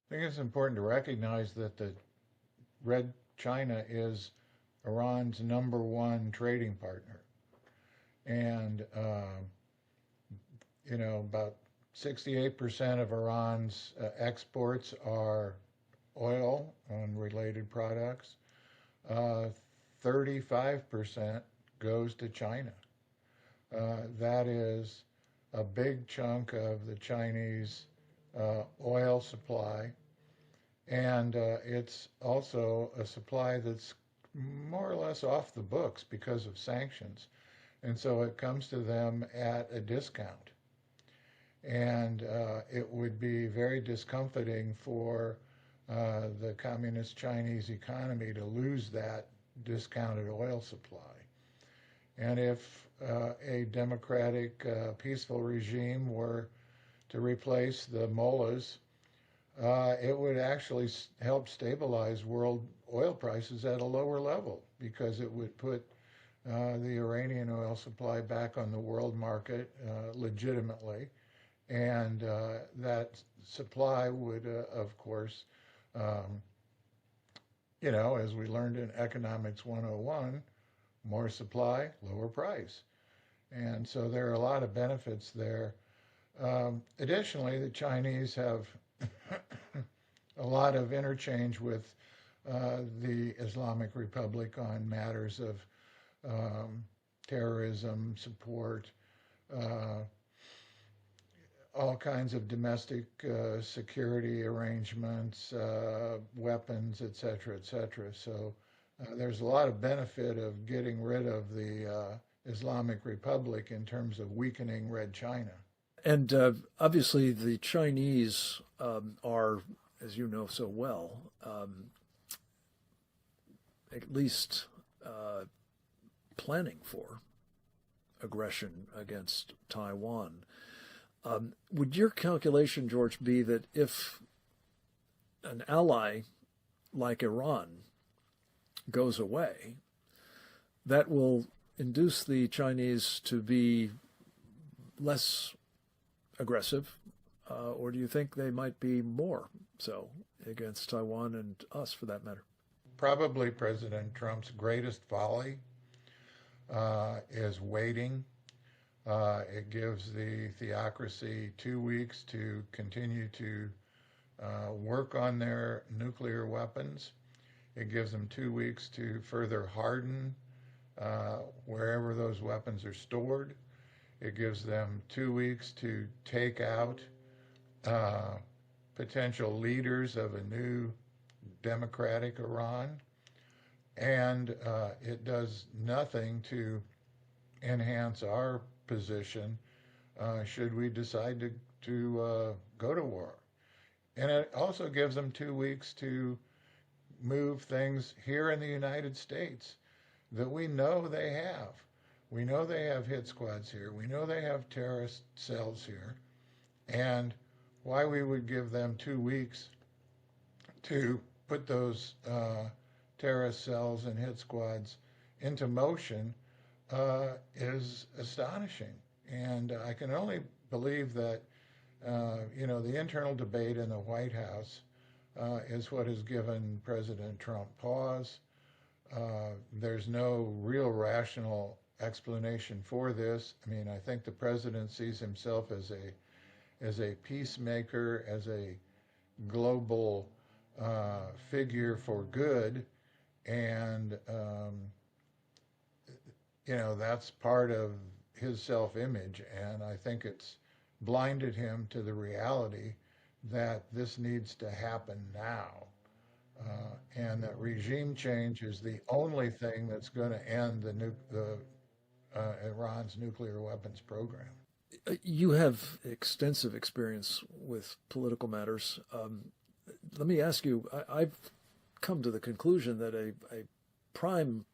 I think it's important to recognize that the Red China is Iran's #1 trading partner. And, about 68% of Iran's exports are oil and related products. 35% goes to China. That is a big chunk of the Chinese oil supply. And it's also a supply that's more or less off the books because of sanctions. And so it comes to them at a discount. And it would be very discomforting for the communist Chinese economy to lose that discounted oil supply. And if a democratic, peaceful regime were to replace the mullahs, it would actually help stabilize world oil prices at a lower level, because it would put the Iranian oil supply back on the world market legitimately. And that supply would, of course, as we learned in Economics 101, more supply, lower price. And so there are a lot of benefits there. Additionally, the Chinese have a lot of interchange with the Islamic Republic on matters of terrorism support, all kinds of domestic security arrangements, weapons, et cetera, et cetera. So there's a lot of benefit of getting rid of the Islamic Republic in terms of weakening Red China. And obviously, the Chinese are, as you know so well, at least planning for aggression against Taiwan. Would your calculation, George, be that if an ally like Iran goes away, that will induce the Chinese to be less aggressive, or do you think they might be more so against Taiwan and us, for that matter? Probably President Trump's greatest folly is waiting. It gives the theocracy 2 weeks to continue to work on their nuclear weapons. It gives them 2 weeks to further harden wherever those weapons are stored. It gives them 2 weeks to take out potential leaders of a new democratic Iran. And it does nothing to enhance our position should we decide to go to war. And it also gives them 2 weeks to move things here in the United States that we know they have. We know they have hit squads here. We know they have terrorist cells here. And why we would give them 2 weeks to put those terrorist cells and hit squads into motion is astonishing. And I can only believe that, the internal debate in the White House is what has given President Trump pause. There's no real rational explanation for this. I mean, I think the president sees himself as a peacemaker, as a global figure for good, and that's part of his self-image, and I think it's blinded him to the reality that this needs to happen now, and that regime change is the only thing that's going to end Iran's nuclear weapons program. You have extensive experience with political matters. Let me ask you, I've come to the conclusion that a prime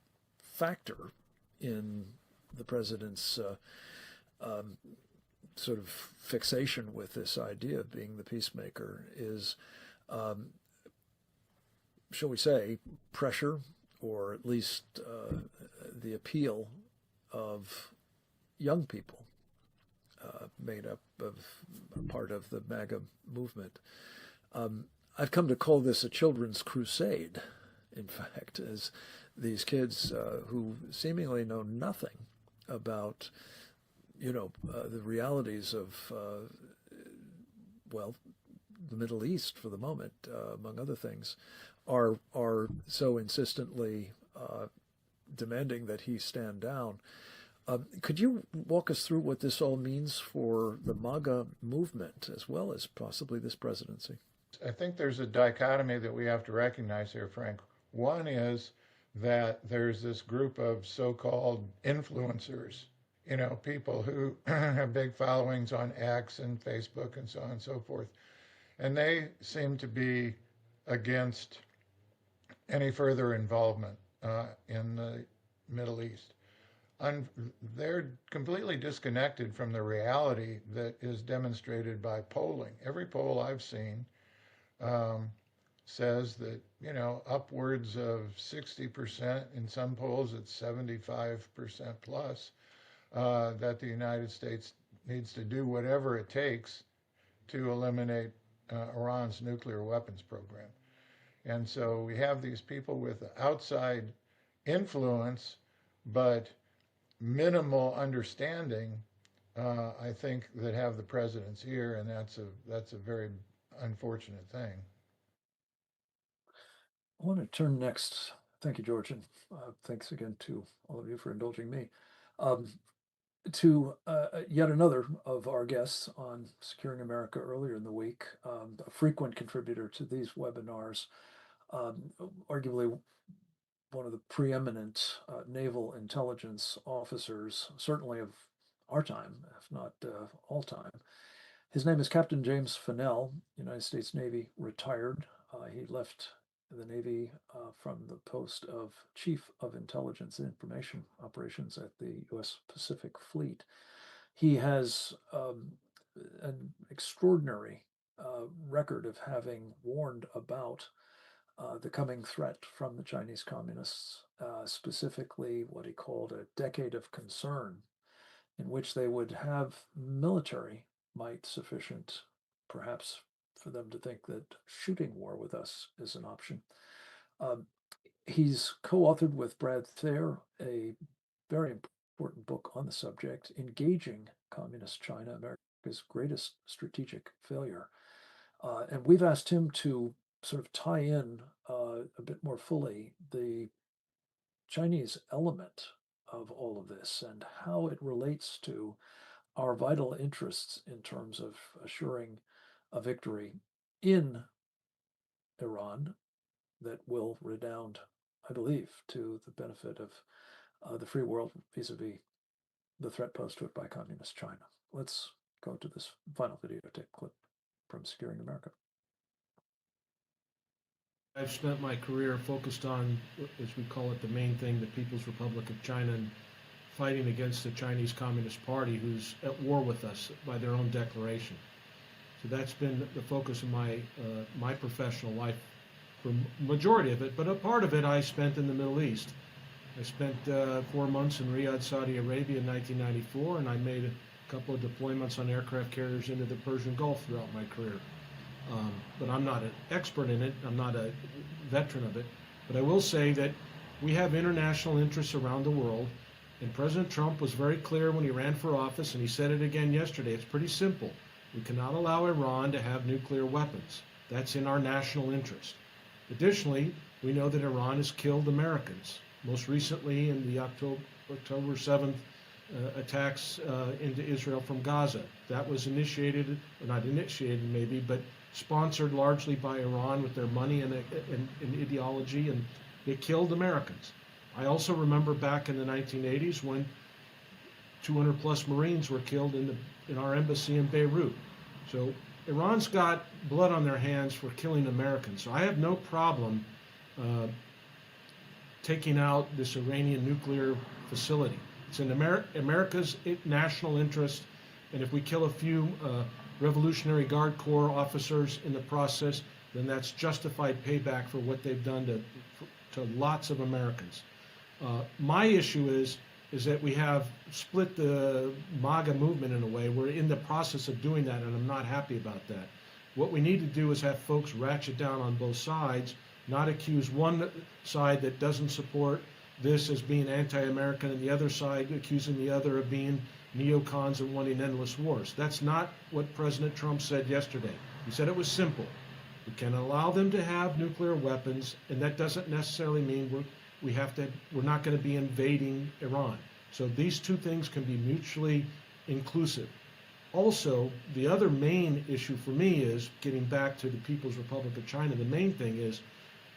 factor in the president's sort of fixation with this idea of being the peacemaker is, shall we say, pressure, or at least the appeal of young people made up of a part of the MAGA movement. I've come to call this a children's crusade, in fact, as these kids who seemingly know nothing about, the realities of, the Middle East for the moment, among other things, are so insistently demanding that he stand down. Could you walk us through what this all means for the MAGA movement, as well as possibly this presidency? I think there's a dichotomy that we have to recognize here, Frank. One is that there's this group of so-called influencers, people who have big followings on X and Facebook and so on and so forth. And they seem to be against any further involvement in the Middle East. They're completely disconnected from the reality that is demonstrated by polling. Every poll I've seen says that, upwards of 60%, in some polls it's 75% plus, that the United States needs to do whatever it takes to eliminate Iran's nuclear weapons program. And so we have these people with outside influence, but minimal understanding, I think, that have the president's ear, and that's a very unfortunate thing. I want to turn next. Thank you, George, and thanks again to all of you for indulging me. To yet another of our guests on Securing America earlier in the week, a frequent contributor to these webinars, arguably one of the preeminent naval intelligence officers, certainly of our time, if not all time. His name is Captain James Fennell, United States Navy, retired. He left the Navy from the post of Chief of Intelligence and Information Operations at the U.S. Pacific Fleet. He has an extraordinary record of having warned about the coming threat from the Chinese Communists, specifically what he called a decade of concern, in which they would have military might sufficient, perhaps, for them to think that shooting war with us is an option. He's co-authored with Brad Thayer a very important book on the subject, Engaging Communist China, America's Greatest Strategic Failure. And we've asked him to sort of tie in a bit more fully the Chinese element of all of this and how it relates to our vital interests in terms of assuring a victory in Iran that will redound, I believe, to the benefit of the free world vis-a-vis the threat posed to it by communist China. Let's go to this final videotape clip from Securing America. I've spent my career focused on, as we call it, the main thing, the People's Republic of China, and fighting against the Chinese Communist Party, who's at war with us by their own declaration. So that's been the focus of my professional life for majority of it, but a part of it I spent in the Middle East. I spent 4 months in Riyadh, Saudi Arabia in 1994, and I made a couple of deployments on aircraft carriers into the Persian Gulf throughout my career. But I'm not an expert in it, I'm not a veteran of it, but I will say that we have international interests around the world, and President Trump was very clear when he ran for office, and he said it again yesterday. It's pretty simple. We cannot allow Iran to have nuclear weapons. That's in our national interest. Additionally, we know that Iran has killed Americans, most recently in the October 7th attacks into Israel from Gaza. That was initiated, or not initiated maybe, but sponsored largely by Iran with their money and ideology, and it killed Americans. I also remember back in the 1980s when 200 plus Marines were killed in our embassy in Beirut. So Iran's got blood on their hands for killing Americans. So I have no problem taking out this Iranian nuclear facility. It's in America's national interest, and if we kill a few Revolutionary Guard Corps officers in the process, then that's justified payback for what they've done to lots of Americans. My issue is that we have split the MAGA movement in a way. We're in the process of doing that, and I'm not happy about that. What we need to do is have folks ratchet down on both sides, not accuse one side that doesn't support this as being anti-American and the other side accusing the other of being neocons and wanting endless wars. That's not what President Trump said yesterday. He said it was simple. We can allow them to have nuclear weapons, and that doesn't necessarily mean we're not going to be invading Iran. So these two things can be mutually inclusive. Also, the other main issue for me is, getting back to the People's Republic of China, the main thing is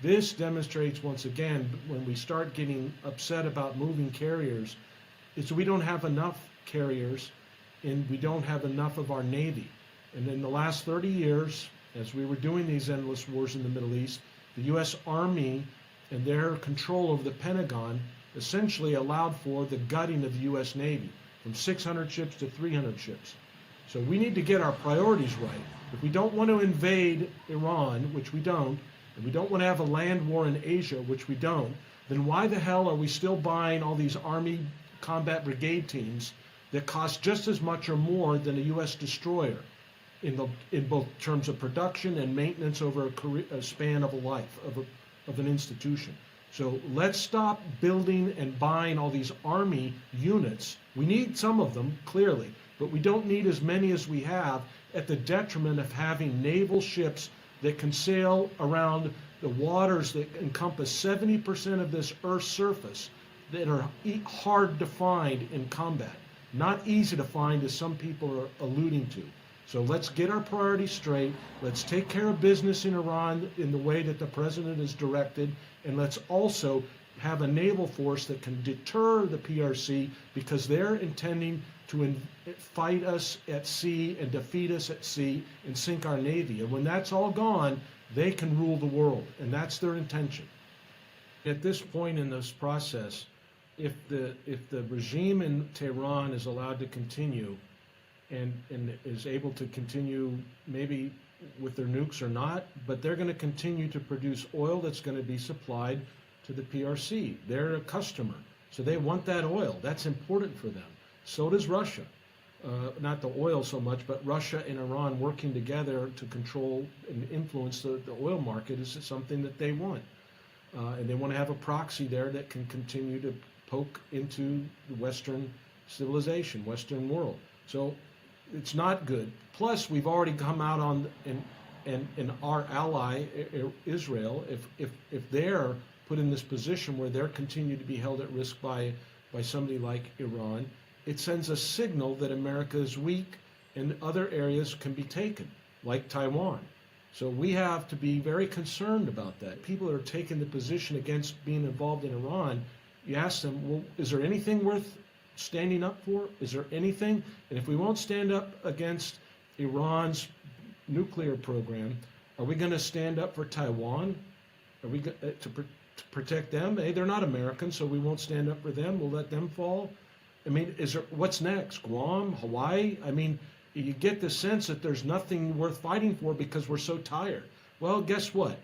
this demonstrates once again, when we start getting upset about moving carriers, is we don't have enough carriers and we don't have enough of our Navy. And in the last 30 years, as we were doing these endless wars in the Middle East, the U.S. Army and their control over the Pentagon essentially allowed for the gutting of the U.S. Navy from 600 ships to 300 ships. So we need to get our priorities right. If we don't want to invade Iran, which we don't, and we don't want to have a land war in Asia, which we don't, then why the hell are we still buying all these Army combat brigade teams that cost just as much or more than a U.S. destroyer in both terms of production and maintenance over a span of a life of an institution? So let's stop building and buying all these Army units. We need some of them, clearly, but we don't need as many as we have at the detriment of having naval ships that can sail around the waters that encompass 70% of this Earth's surface that are hard to find in combat. Not easy to find, as some people are alluding to. So let's get our priorities straight. Let's take care of business in Iran in the way that the president has directed. And let's also have a naval force that can deter the PRC because they're intending to fight us at sea and defeat us at sea and sink our navy. And when that's all gone, they can rule the world, and that's their intention. At this point in this process, if the regime in Tehran is allowed to continue and is able to continue maybe with their nukes or not, but they're going to continue to produce oil that's going to be supplied to the PRC. They're a customer, so they want that oil. That's important for them. So does Russia. Not the oil so much, but Russia and Iran working together to control and influence the oil market is something that they want. And they want to have a proxy there that can continue to poke into the Western civilization, Western world. So it's not good. Plus, we've already come out on, and our ally, Israel, if they're put in this position where they're continued to be held at risk by somebody like Iran, it sends a signal that America is weak and other areas can be taken, like Taiwan. So we have to be very concerned about that. People that are taking the position against being involved in Iran, you ask them, well, is there anything worth standing up for? Is there anything? And if we won't stand up against Iran's nuclear program, are we going to stand up for Taiwan? Are we to protect them? Hey, they're not Americans, so we won't stand up for them. We'll let them fall. I mean, what's next? Guam, Hawaii? I mean, you get the sense that there's nothing worth fighting for because we're so tired. Well, guess what?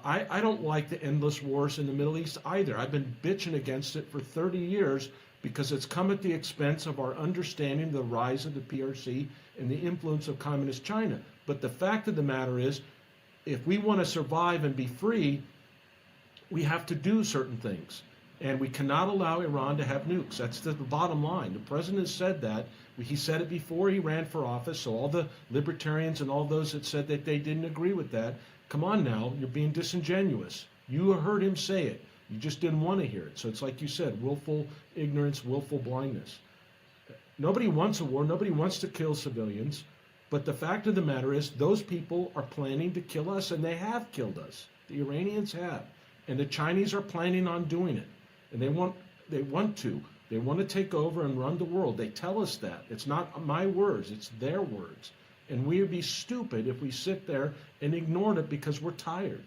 I don't like the endless wars in the Middle East either. I've been bitching against it for 30 years because it's come at the expense of our understanding the rise of the PRC and the influence of communist China. But the fact of the matter is, if we want to survive and be free, we have to do certain things. And we cannot allow Iran to have nukes. That's the bottom line. The president has said that. He said it before he ran for office, so all the libertarians and all those that said that they didn't agree with that, come on now, you're being disingenuous. You heard him say it. You just didn't want to hear it. So it's like you said, willful ignorance, willful blindness. Nobody wants a war. Nobody wants to kill civilians. But the fact of the matter is those people are planning to kill us, and they have killed us. The Iranians have. And the Chinese are planning on doing it. And they want to. They want to take over and run the world. They tell us that. It's not my words. It's their words. And we would be stupid if we sit there and ignored it because we're tired.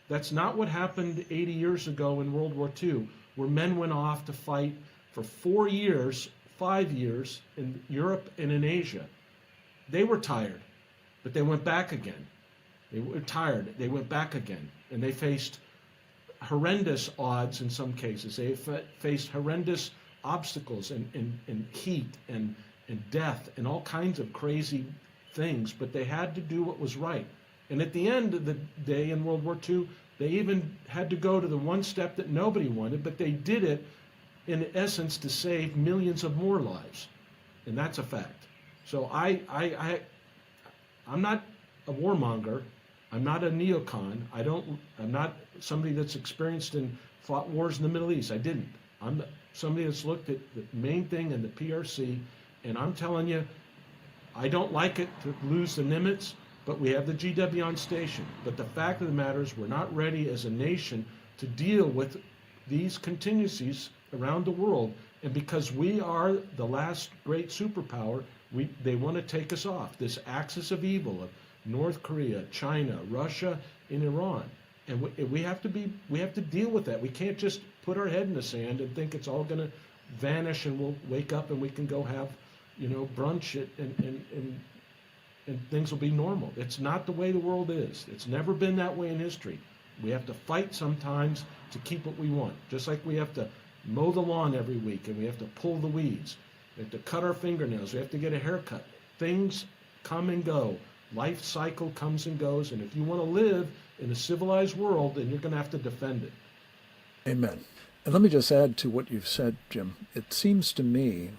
That's not what happened 80 years ago in World War II, where men went off to fight for 4 years, 5 years in Europe and in Asia. They were tired, but they went back again. They were tired. They went back again. And they faced horrendous odds in some cases. They faced horrendous obstacles and heat and death and all kinds of crazy things, but they had to do what was right. And at the end of the day in World War II, they even had to go to the one step that nobody wanted, but they did it in essence to save millions of more lives. And that's a fact. So I'm not a warmonger. I'm not a neocon. I'm not somebody that's experienced and fought wars in the Middle East. I didn't. I'm somebody that's looked at the main thing in the PRC, and I'm telling you, I don't like it to lose the Nimitz, but we have the GW on station. But the fact of the matter is we're not ready as a nation to deal with these contingencies around the world. And because we are the last great superpower, they want to take us off this axis of evil of North Korea, China, Russia, and Iran. And we have to deal with that. We can't just put our head in the sand and think it's all going to vanish and we'll wake up and we can go have, brunch and things will be normal. It's not the way the world is. It's never been that way in history. We have to fight sometimes to keep what we want. Just like we have to mow the lawn every week and we have to pull the weeds. We have to cut our fingernails. We have to get a haircut. Things come and go. Life cycle comes and goes, and if you want to live in a civilized world, then you're going to have to defend it. Amen. And let me just add to what you've said, Jim. It seems to me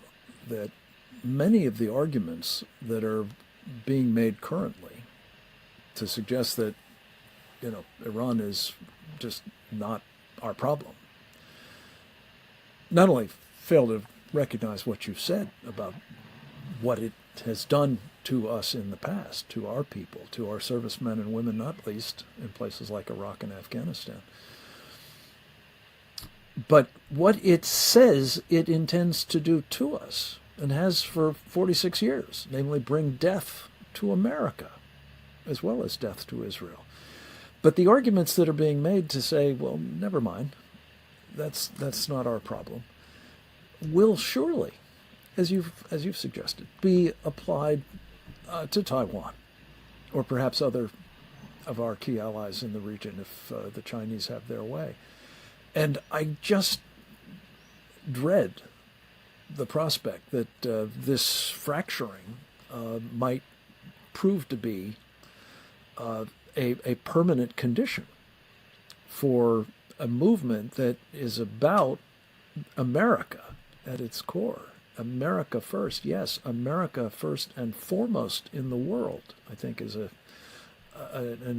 that many of the arguments that are being made currently to suggest that, Iran is just not our problem, not only fail to recognize what you've said about what it has done to us in the past, to our people, to our servicemen and women, not least in places like Iraq and Afghanistan. but what it says it intends to do to us, and has for 46 years, namely bring death to America, as well as death to Israel. But the arguments that are being made to say, well, never mind, that's not our problem, will surely, as you've suggested, be applied to Taiwan, or perhaps other of our key allies in the region if the Chinese have their way. And I just dread the prospect that this fracturing might prove to be a permanent condition for a movement that is about America at its core. America first, yes, America first and foremost in the world, I think is an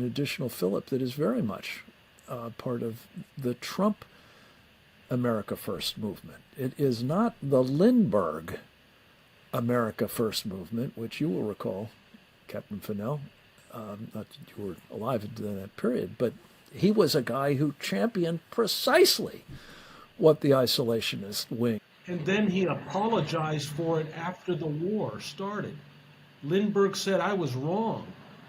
additional fillip that is very much part of the Trump America First movement. It is not the Lindbergh America First movement, which you will recall, Captain Fennell, not that you were alive during that period, but he was a guy who championed precisely what the isolationist wing. And then he apologized for it after the war started. Lindbergh said, I was wrong.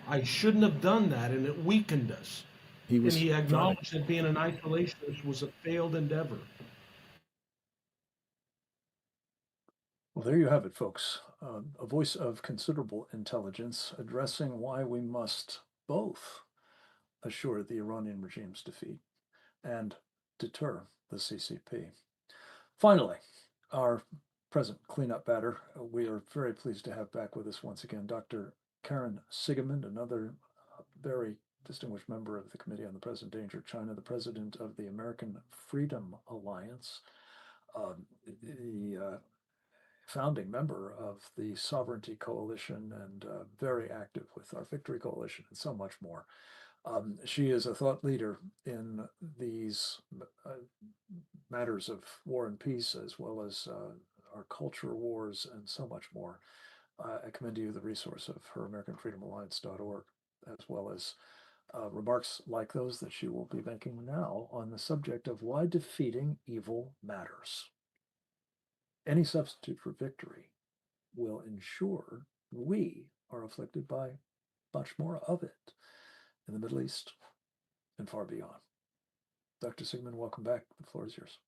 I shouldn't have done that, and it weakened us. And he acknowledged that being an isolationist was a failed endeavor. Well, there you have it, folks. A voice of considerable intelligence addressing why we must both assure the Iranian regime's defeat and deter the CCP. Finally, our present cleanup batter, we are very pleased to have back with us once again Dr. Karen Sigemund, another very distinguished member of the Committee on the Present Danger of China, the president of the American Freedom Alliance, the founding member of the Sovereignty Coalition, and very active with our Victory Coalition and so much more. She is a thought leader in these matters of war and peace, as well as our culture wars and so much more. I commend to you the resource of her AmericanFreedomAlliance.org, as well as remarks like those that she will be making now on the subject of why defeating evil matters. Any substitute for victory will ensure we are afflicted by much more of it in the Middle East and far beyond. Dr. Sigemund, welcome back. The floor is yours.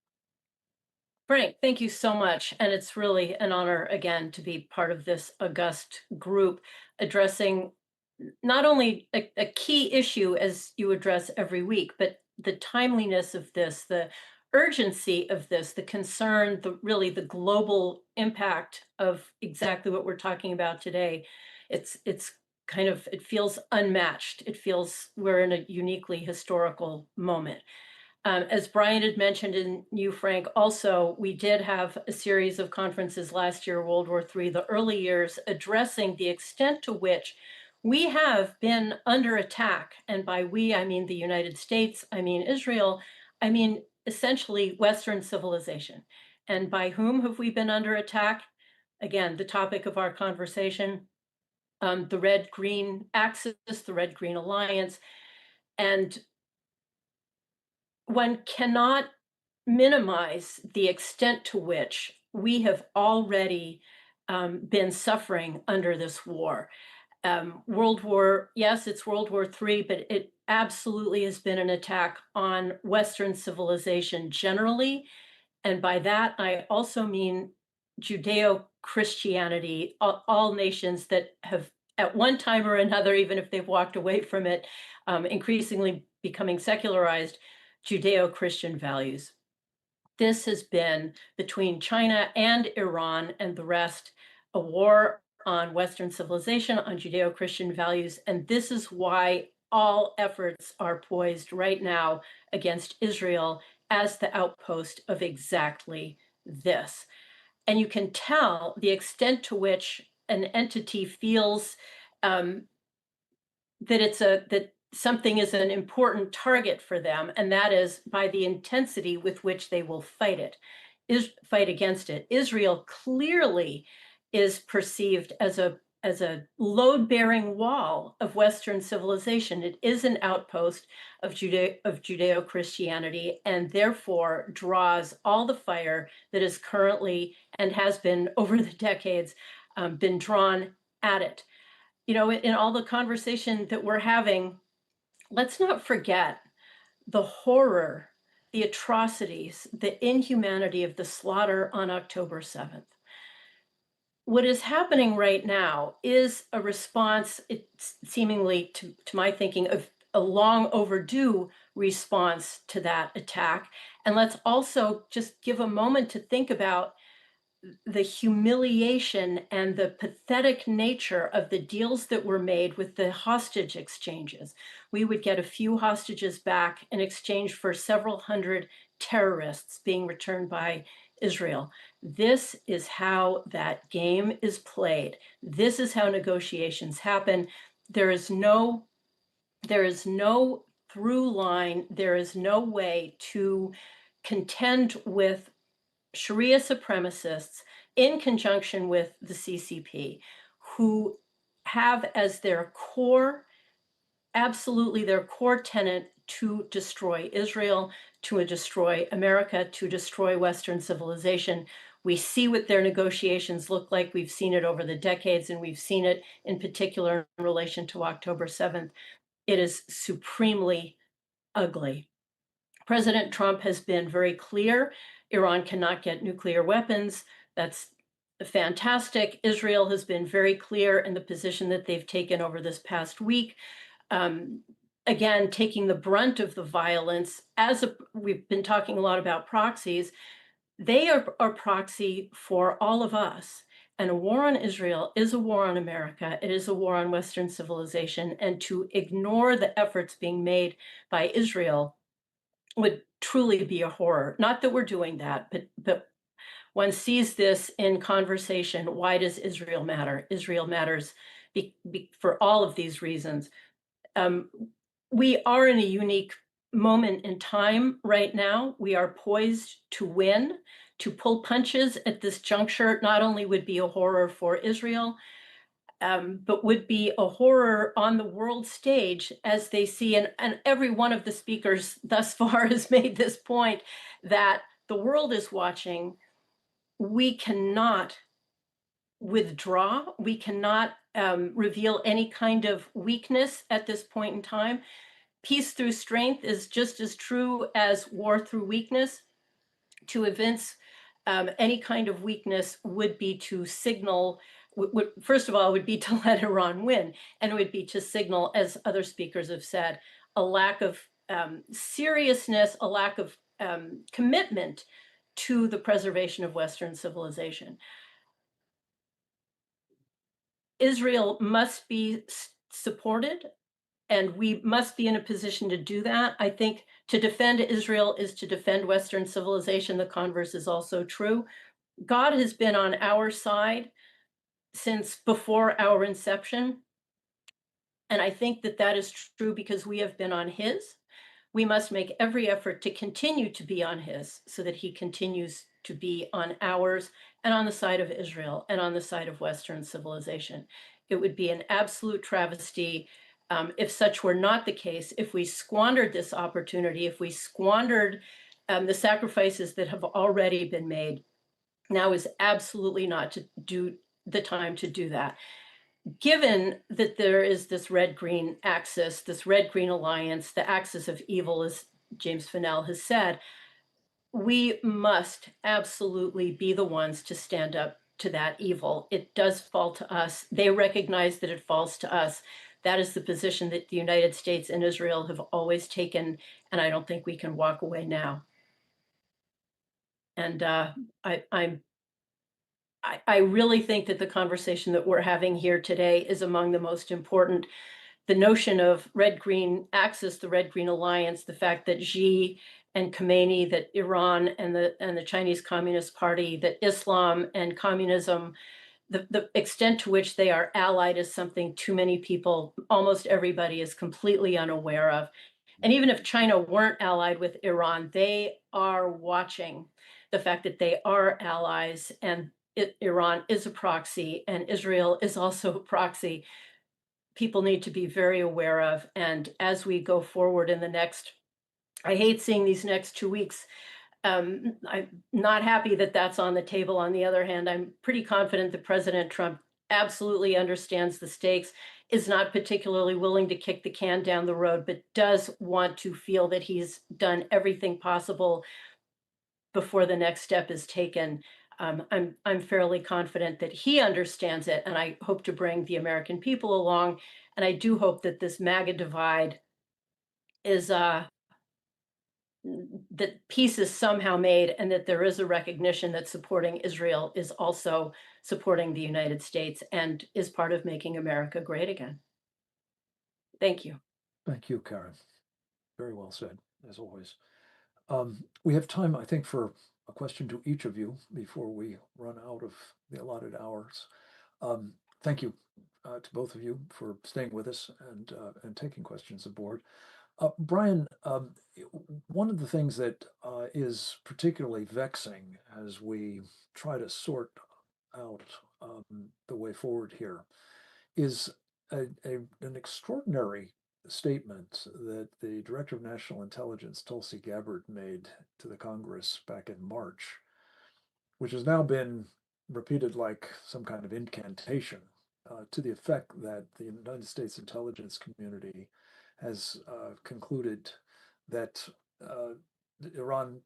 Frank, thank you so much. And it's really an honor, again, to be part of this august group addressing not only a key issue as you address every week, but the timeliness of this, the urgency of this, the concern, really the global impact of exactly what we're talking about today. It's kind of, it feels unmatched. It feels we're in a uniquely historical moment. As Brian had mentioned, and you, Frank, also, we did have a series of conferences last year, World War III, the early years, addressing the extent to which we have been under attack. And by we, I mean the United States, I mean Israel, I mean essentially Western civilization. And by whom have we been under attack? Again, the topic of our conversation, the Red-Green Axis, the Red-Green Alliance. And one cannot minimize the extent to which we have already been suffering under this war. Yes, it's World War III, but it absolutely has been an attack on Western civilization generally. And by that, I also mean Judeo-Christianity, all nations that have at one time or another, even if they've walked away from it, increasingly becoming secularized, Judeo-Christian values. This has been, between China and Iran and the rest, a war on Western civilization, on Judeo-Christian values. And this is why all efforts are poised right now against Israel as the outpost of exactly this. And you can tell the extent to which an entity feels that something is an important target for them, and that is by the intensity with which they will fight against it. Israel clearly is perceived as a load-bearing wall of Western civilization. It is an outpost of Judeo-Christianity, and therefore draws all the fire that is currently and has been over the decades been drawn at it. You know, in all the conversation that we're having, let's not forget the horror, the atrocities, the inhumanity of the slaughter on October 7th. What is happening right now is a response, it's seemingly, to my thinking, of a long overdue response to that attack. And let's also just give a moment to think about the humiliation and the pathetic nature of the deals that were made with the hostage exchanges. We would get a few hostages back in exchange for several hundred terrorists being returned by Israel. This is how that game is played. This is how negotiations happen. There is no through line. There is no way to contend with Sharia supremacists in conjunction with the CCP, who have as their core, absolutely their core tenet, to destroy Israel, to destroy America, to destroy Western civilization. We see what their negotiations look like. We've seen it over the decades, and we've seen it in particular in relation to October 7th. It is supremely ugly. President Trump has been very clear. Iran cannot get nuclear weapons. That's fantastic. Israel has been very clear in the position that they've taken over this past week. Again, taking the brunt of the violence. We've been talking a lot about proxies. They are proxy for all of us. And a war on Israel is a war on America. It is a war on Western civilization. And to ignore the efforts being made by Israel would truly be a horror. Not that we're doing that, but one sees this in conversation. Why does Israel matter? Israel matters for all of these reasons. We are in a unique moment in time right now. We are poised to win. To pull punches at this juncture not only would be a horror for Israel, but would be a horror on the world stage as they see, and every one of the speakers thus far has made this point, that the world is watching. We cannot withdraw. We cannot reveal any kind of weakness at this point in time. Peace through strength is just as true as war through weakness. To evince any kind of weakness would be to signal, first of all, would be to let Iran win, and it would be to signal, as other speakers have said, a lack of seriousness, a lack of commitment to the preservation of Western civilization. Israel must be supported, and we must be in a position to do that. I think to defend Israel is to defend Western civilization. The converse is also true. God has been on our side since before our inception. And I think that that is true because we have been on his. We must make every effort to continue to be on his so that he continues to be on ours, and on the side of Israel, and on the side of Western civilization. It would be an absolute travesty if such were not the case, if we squandered this opportunity, if we squandered the sacrifices that have already been made. Now is absolutely not to do the time to do that. Given that there is this red-green axis, this red-green alliance, the axis of evil, as James Fennell has said, we must absolutely be the ones to stand up to that evil. It does fall to us. They recognize that it falls to us. That is the position that the United States and Israel have always taken, and I don't think we can walk away now. And I really think that the conversation that we're having here today is among the most important. The notion of red-green axis, the red-green alliance, the fact that Xi and Khomeini, that Iran and the Chinese Communist Party, that Islam and communism, the extent to which they are allied is something too many people, almost everybody, is completely unaware of. And even if China weren't allied with Iran, they are watching the fact that they are allies, and Iran is a proxy and Israel is also a proxy, people need to be very aware of. And as we go forward in the next, I hate seeing these next 2 weeks. I'm not happy that that's on the table. On the other hand, I'm pretty confident that President Trump absolutely understands the stakes, is not particularly willing to kick the can down the road, but does want to feel that he's done everything possible before the next step is taken. I'm fairly confident that he understands it, and I hope to bring the American people along. And I do hope that this MAGA divide is that peace is somehow made, and that there is a recognition that supporting Israel is also supporting the United States and is part of making America great again. Thank you. Thank you, Karen. Very well said, as always. We have time, I think, for a question to each of you before we run out of the allotted hours. Thank you to both of you for staying with us and taking questions aboard. Brian, one of the things that is particularly vexing as we try to sort out the way forward here is an extraordinary statement that the Director of National Intelligence, Tulsi Gabbard, made to the Congress back in March, which has now been repeated like some kind of incantation, to the effect that the United States intelligence community has concluded that Iran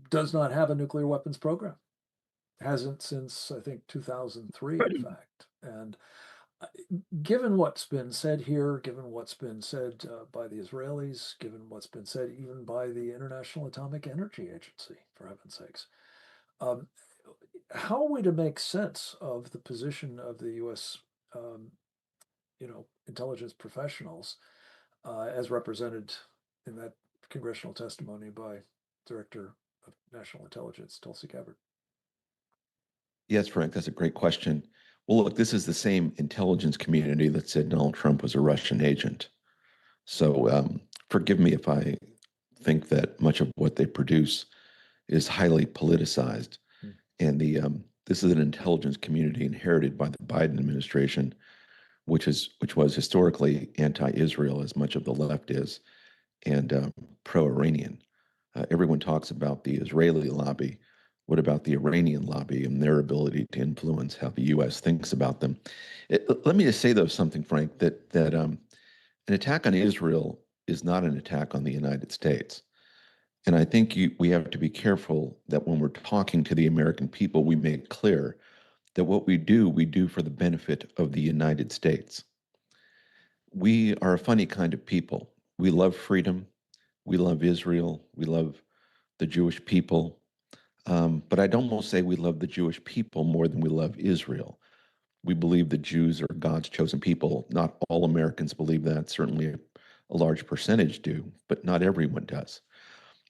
does not have a nuclear weapons program. Hasn't since, I think, 2003, in fact. And given what's been said here, given what's been said by the Israelis, given what's been said even by the International Atomic Energy Agency, for heaven's sakes, how are we to make sense of the position of the U.S. Intelligence professionals as represented in that congressional testimony by Director of National Intelligence, Tulsi Gabbard? Yes, Frank, that's a great question. Well, look, this is the same intelligence community that said Donald Trump was a Russian agent. So forgive me if I think that much of what they produce is highly politicized. And this is an intelligence community inherited by the Biden administration, which was historically anti-Israel, as much of the left is, and pro-Iranian. Everyone talks about the Israeli lobby. What about the Iranian lobby and their ability to influence how the U.S. thinks about them? Let me just say, though, something, Frank, that an attack on Israel is not an attack on the United States. And I think we have to be careful that when we're talking to the American people, we make clear that what we do for the benefit of the United States. We are a funny kind of people. We love freedom. We love Israel. We love the Jewish people. But I'd almost say we love the Jewish people more than we love Israel. We believe the Jews are God's chosen people. Not all Americans believe that. Certainly a large percentage do, but not everyone does.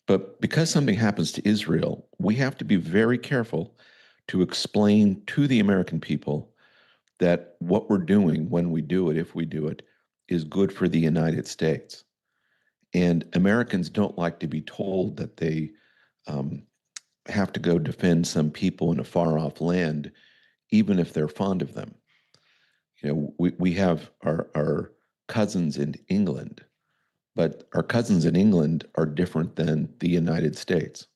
But because something happens to Israel, we have to be very careful to explain to the American people that what we're doing when we do it, if we do it, is good for the United States. And Americans don't like to be told that they have to go defend some people in a far-off land, even if they're fond of them. We have our cousins in England, but our cousins in England are different than the United States.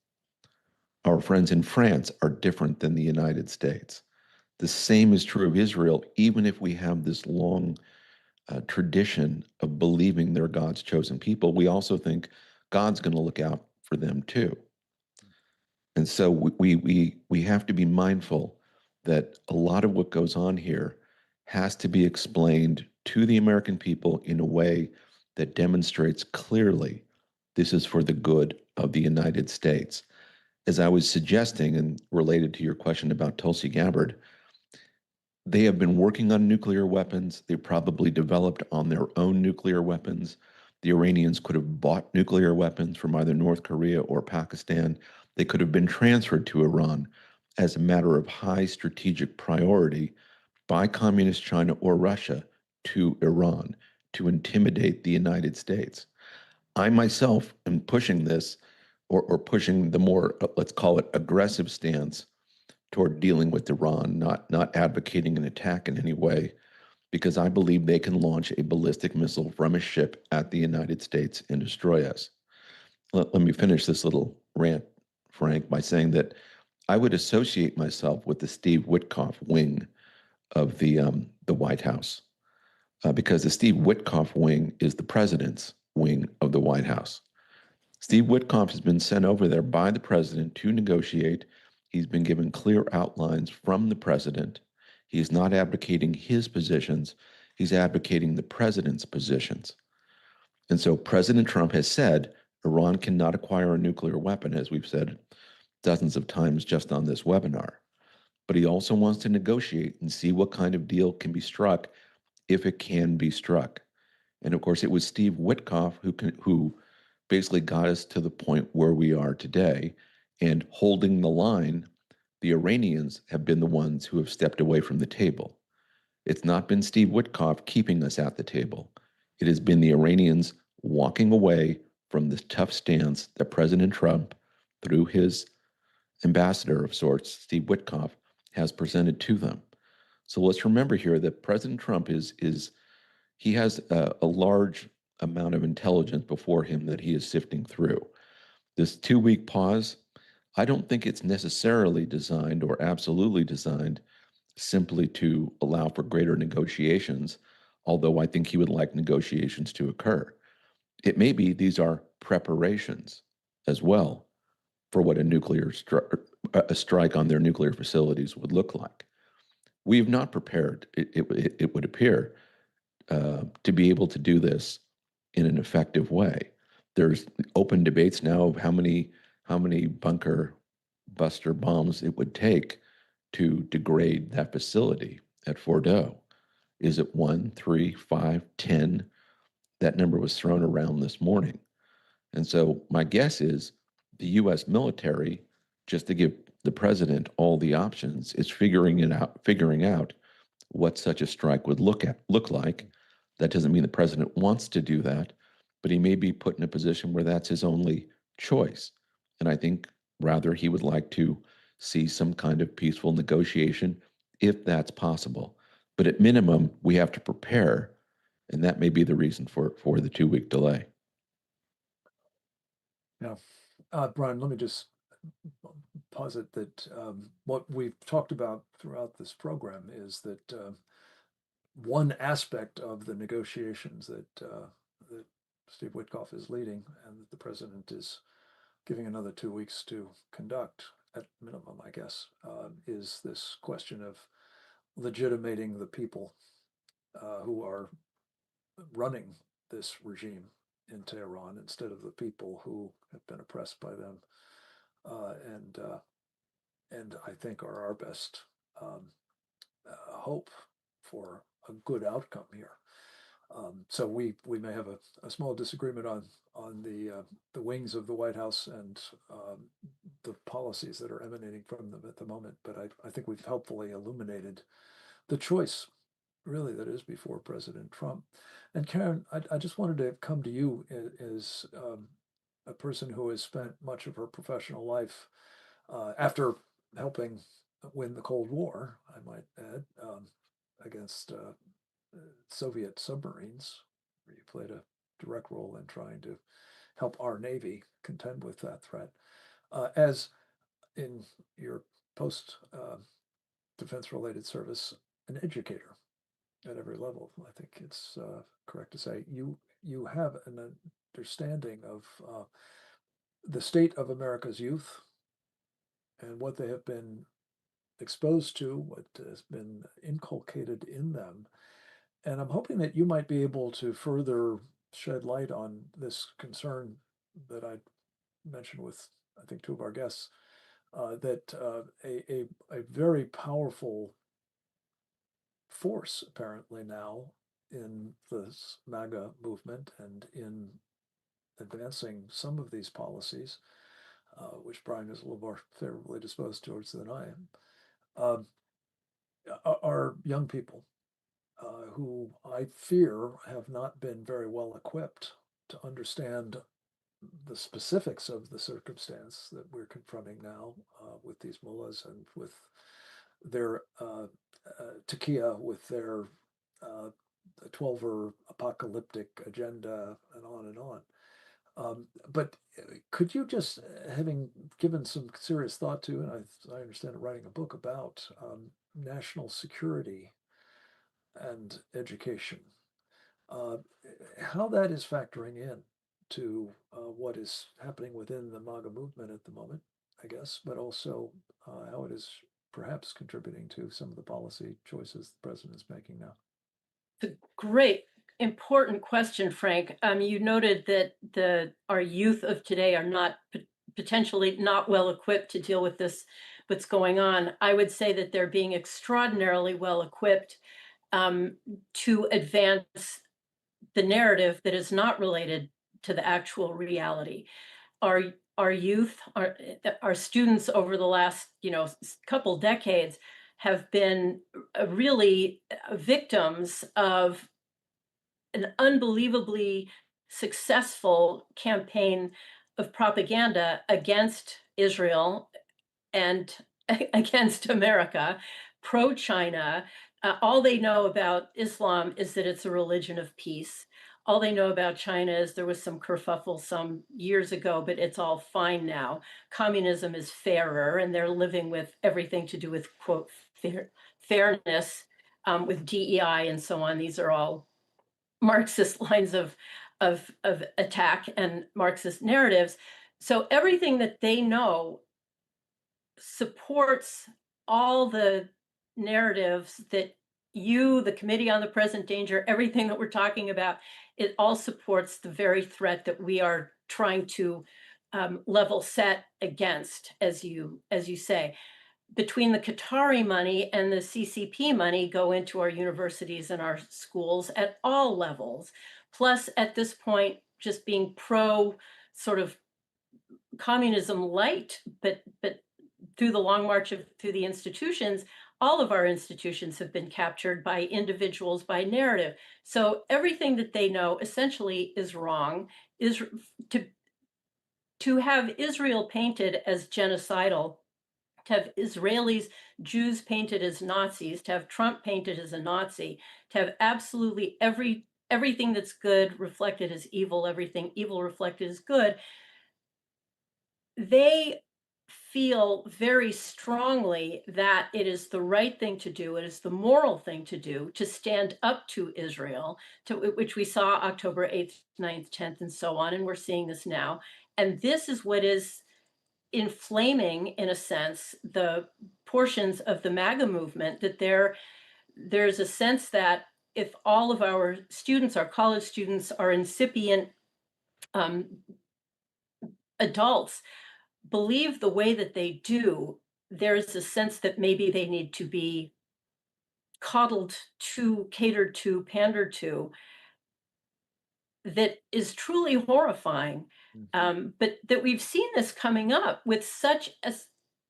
Our friends in France are different than the United States. The same is true of Israel, even if we have this long tradition of believing they're God's chosen people. We also think God's going to look out for them too. And so we have to be mindful that a lot of what goes on here has to be explained to the American people in a way that demonstrates clearly this is for the good of the United States. As I was suggesting, and related to your question about Tulsi Gabbard, they have been working on nuclear weapons. They probably developed on their own nuclear weapons. The Iranians could have bought nuclear weapons from either North Korea or Pakistan. They could have been transferred to Iran as a matter of high strategic priority by Communist China or Russia to Iran to intimidate the United States. I myself am pushing this or pushing the more, let's call it, aggressive stance toward dealing with Iran, not advocating an attack in any way, because I believe they can launch a ballistic missile from a ship at the United States and destroy us. Let me finish this little rant, Frank, by saying that I would associate myself with the Steve Witkoff wing of the White House, because the Steve Witkoff wing is the president's wing of the White House. Steve Witkoff has been sent over there by the president to negotiate. He's been given clear outlines from the president. He's not advocating his positions. He's advocating the president's positions. And so President Trump has said Iran cannot acquire a nuclear weapon, as we've said dozens of times just on this webinar. But he also wants to negotiate and see what kind of deal can be struck if it can be struck. And of course, it was Steve Witkoff who basically got us to the point where we are today. And holding the line, the Iranians have been the ones who have stepped away from the table. It's not been Steve Witkoff keeping us at the table. It has been the Iranians walking away from the tough stance that President Trump, through his ambassador of sorts, Steve Witkoff, has presented to them. So let's remember here that President Trump he has a large amount of intelligence before him that he is sifting through. This 2-week pause, I don't think it's necessarily designed or absolutely designed simply to allow for greater negotiations, although I think he would like negotiations to occur. It may be these are preparations as well for what a strike on their nuclear facilities would look like. We have not prepared, it would appear, to be able to do this in an effective way. There's open debates now of how many bunker buster bombs it would take to degrade that facility at Fordo. Is it 1, 3, 5, 10? That number was thrown around this morning. And so my guess is the U.S. military, just to give the president all the options, is figuring out what such a strike would look like. That doesn't mean the president wants to do that, but he may be put in a position where that's his only choice. And I think rather he would like to see some kind of peaceful negotiation if that's possible. But at minimum, we have to prepare, and that may be the reason for the 2-week delay. Yeah. Brian, let me just posit that what we've talked about throughout this program is that one aspect of the negotiations that Steve Witkoff is leading and that the president is giving another 2 weeks to conduct, at minimum, I guess, is this question of legitimating the people who are running this regime in Tehran instead of the people who have been oppressed by them, and I think are our best hope for a good outcome here. So we may have a small disagreement on the wings of the White House and the policies that are emanating from them at the moment, but I think we've helpfully illuminated the choice really that is before President Trump. And Karen, I just wanted to come to you as a person who has spent much of her professional life after helping win the Cold War, I might add, against Soviet submarines, where you played a direct role in trying to help our Navy contend with that threat. As in your post-defense related service, an educator at every level, I think it's correct to say, you have an understanding of the state of America's youth and what they have been exposed to, what has been inculcated in them. And I'm hoping that you might be able to further shed light on this concern that I mentioned with, I think, 2 of our guests, that a very powerful force apparently now in this MAGA movement and in advancing some of these policies, which Brian is a little more favorably disposed towards than I am, are young people who I fear have not been very well equipped to understand the specifics of the circumstance that we're confronting now with these mullahs and with their taqiyya, with their 12-er apocalyptic agenda, and on and on. But could you just, having given some serious thought to, and I understand writing a book about national security and education, how that is factoring in to what is happening within the MAGA movement at the moment, I guess, but also how it is perhaps contributing to some of the policy choices the president is making now. It's a great, important question, Frank. You noted that our youth of today are not potentially not well equipped to deal with this, what's going on. I would say that they're being extraordinarily well equipped to advance the narrative that is not related to the actual reality. Our youth, our students over the last couple decades have been really victims of an unbelievably successful campaign of propaganda against Israel and against America, pro-China. All they know about Islam is that it's a religion of peace. All they know about China is there was some kerfuffle some years ago, but it's all fine now. Communism is fairer, and they're living with everything to do with, quote, fairness, with DEI and so on. These are all Marxist lines of attack and Marxist narratives. So everything that they know supports all the narratives that the Committee on the Present Danger, everything that we're talking about, it all supports the very threat that we are trying to level set against, as you say. Between the Qatari money and the CCP money go into our universities and our schools at all levels. Plus, at this point, just being pro sort of communism light, but through the long march through the institutions, all of our institutions have been captured by individuals, by narrative. So everything that they know essentially is wrong. Is to have Israel painted as genocidal, to have Israelis, Jews painted as Nazis, to have Trump painted as a Nazi, to have absolutely everything that's good reflected as evil, everything evil reflected as good. They feel very strongly that it is the right thing to do, it is the moral thing to do, to stand up to Israel, which we saw October 8th, 9th, 10th, and so on, and we're seeing this now. And this is what is inflaming, in a sense, the portions of the MAGA movement, that there's a sense that if all of our students, our college students, are incipient adults, believe the way that they do, there's a sense that maybe they need to be coddled to, catered to, pandered to, that is truly horrifying. But that we've seen this coming up with such as,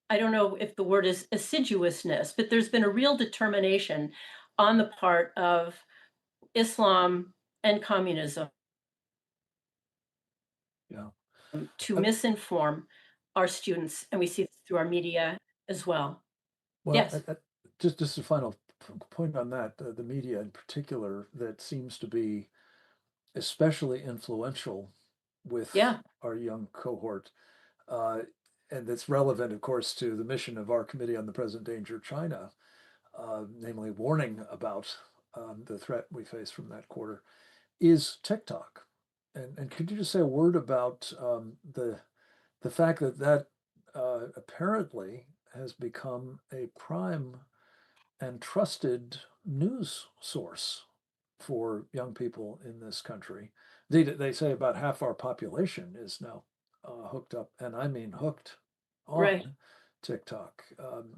I don't know if the word is assiduousness, but there's been a real determination on the part of Islam and communism to misinform our students, and we see this through our media as well. Well, yes. Just a final point on that, the media in particular, that seems to be especially influential with our young cohort. And that's relevant, of course, to the mission of our Committee on the Present Danger China, namely warning about the threat we face from that quarter, is TikTok. And could you just say a word about the fact that apparently has become a prime and trusted news source for young people in this country? They say about half our population is now hooked up, and I mean hooked on TikTok.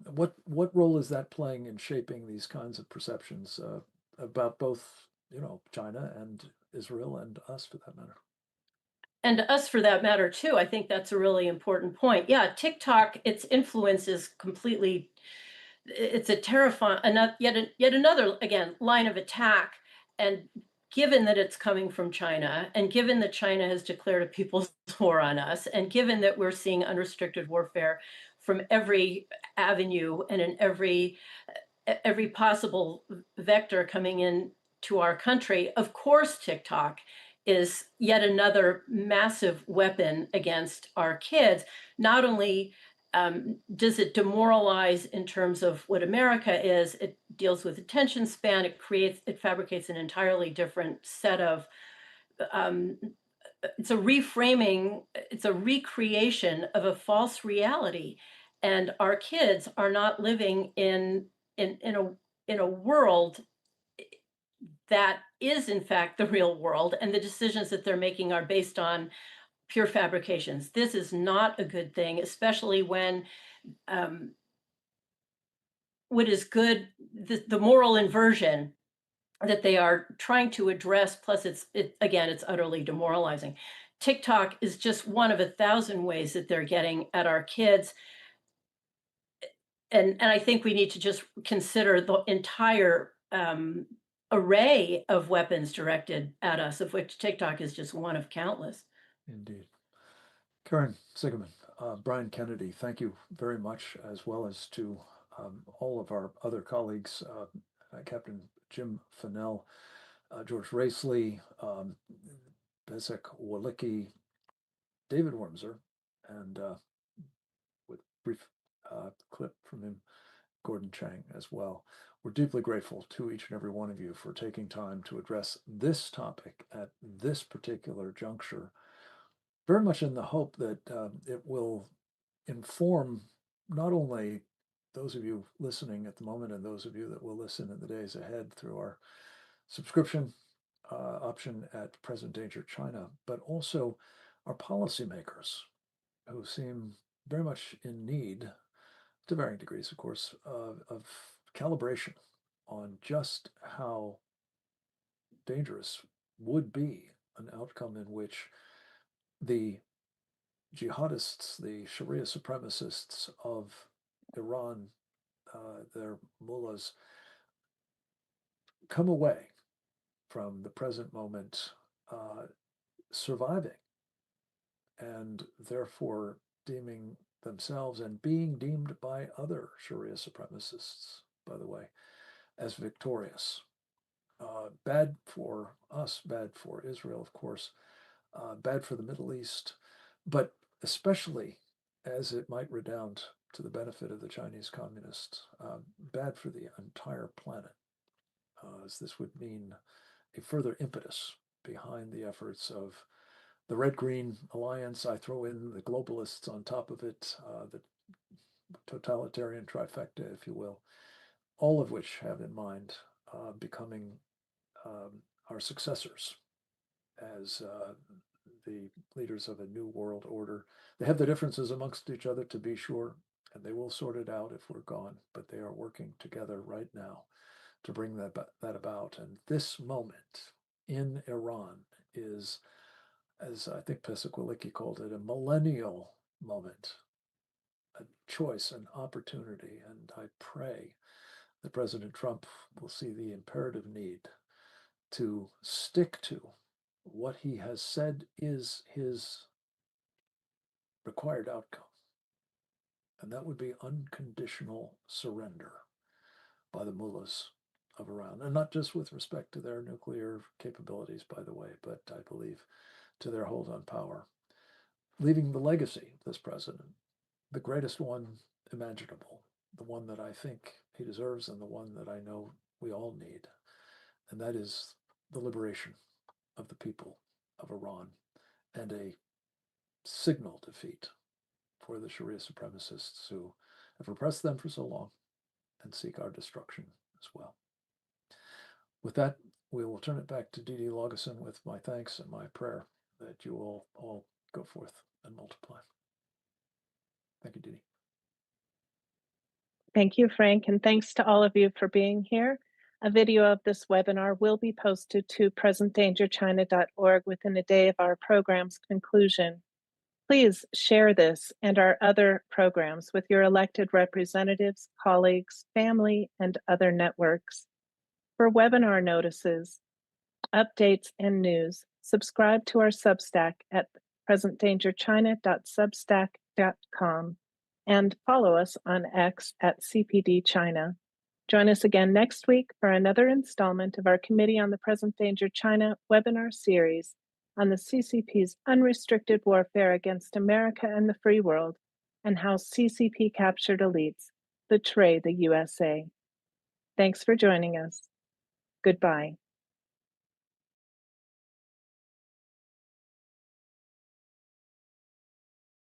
What role is that playing in shaping these kinds of perceptions about both, China and Israel and us, for that matter? And us, for that matter, too. I think that's a really important point. Yeah, TikTok, its influence is completely, it's a terrifying, yet another, again, line of attack. And given that it's coming from China, and given that China has declared a people's war on us, and given that we're seeing unrestricted warfare from every avenue and in every possible vector coming in to our country, of course, TikTok is yet another massive weapon against our kids. Not only does it demoralize in terms of what America is, it deals with attention span, it fabricates an entirely different set of, it's a reframing, it's a recreation of a false reality. And our kids are not living in a world that is in fact the real world, and the decisions that they're making are based on pure fabrications. This is not a good thing, especially when what is good, the moral inversion that they are trying to address, plus again, it's utterly demoralizing. TikTok is just one of 1,000 ways that they're getting at our kids. And I think we need to just consider the entire array of weapons directed at us, of which TikTok is just one of countless. Indeed. Karen Sigeman, Brian Kennedy, thank you very much, as well as to all of our other colleagues, Captain Jim Fennell, George Raisley, Bezek Walicki, David Wormser, and with brief clip from him, Gordon Chang as well. We're deeply grateful to each and every one of you for taking time to address this topic at this particular juncture, very much in the hope that it will inform not only those of you listening at the moment and those of you that will listen in the days ahead through our subscription option at Present Danger China, but also our policymakers who seem very much in need, to varying degrees, of course, of calibration on just how dangerous would be an outcome in which the jihadists, the Sharia supremacists of Iran, their mullahs, come away from the present moment surviving, and therefore deeming themselves and being deemed by other Sharia supremacists, by the way, as victorious. Bad for us, bad for Israel, of course, bad for the Middle East, but especially as it might redound to the benefit of the Chinese communists, bad for the entire planet, as this would mean a further impetus behind the efforts of the Red-Green Alliance. I throw in the globalists on top of it, the totalitarian trifecta, if you will, all of which have in mind becoming our successors as the leaders of a new world order. They have the differences amongst each other, to be sure, and they will sort it out if we're gone, but they are working together right now to bring that about. And this moment in Iran is, as I think Bezek Walicki called it, a millennial moment, a choice, an opportunity. And I pray that President Trump will see the imperative need to stick to what he has said is his required outcome. And that would be unconditional surrender by the mullahs of Iran. And not just with respect to their nuclear capabilities, by the way, but I believe to their hold on power. Leaving the legacy of this president, the greatest one imaginable, the one that I think he deserves and the one that I know we all need. And that is the liberation of the people of Iran and a signal defeat for the Sharia supremacists who have repressed them for so long and seek our destruction as well. With that, we will turn it back to Didi Laugesen with my thanks and my prayer that you will all go forth and multiply. Thank you, Didi. Thank you, Frank, and thanks to all of you for being here. A video of this webinar will be posted to presentdangerchina.org within a day of our program's conclusion. Please share this and our other programs with your elected representatives, colleagues, family, and other networks. For webinar notices, updates, and news, subscribe to our Substack at presentdangerchina.substack.com and follow us on X at CPD China. Join us again next week for another installment of our Committee on the Present Danger China webinar series on the CCP's unrestricted warfare against America and the free world, and how CCP captured elites betray the USA. Thanks for joining us. Goodbye.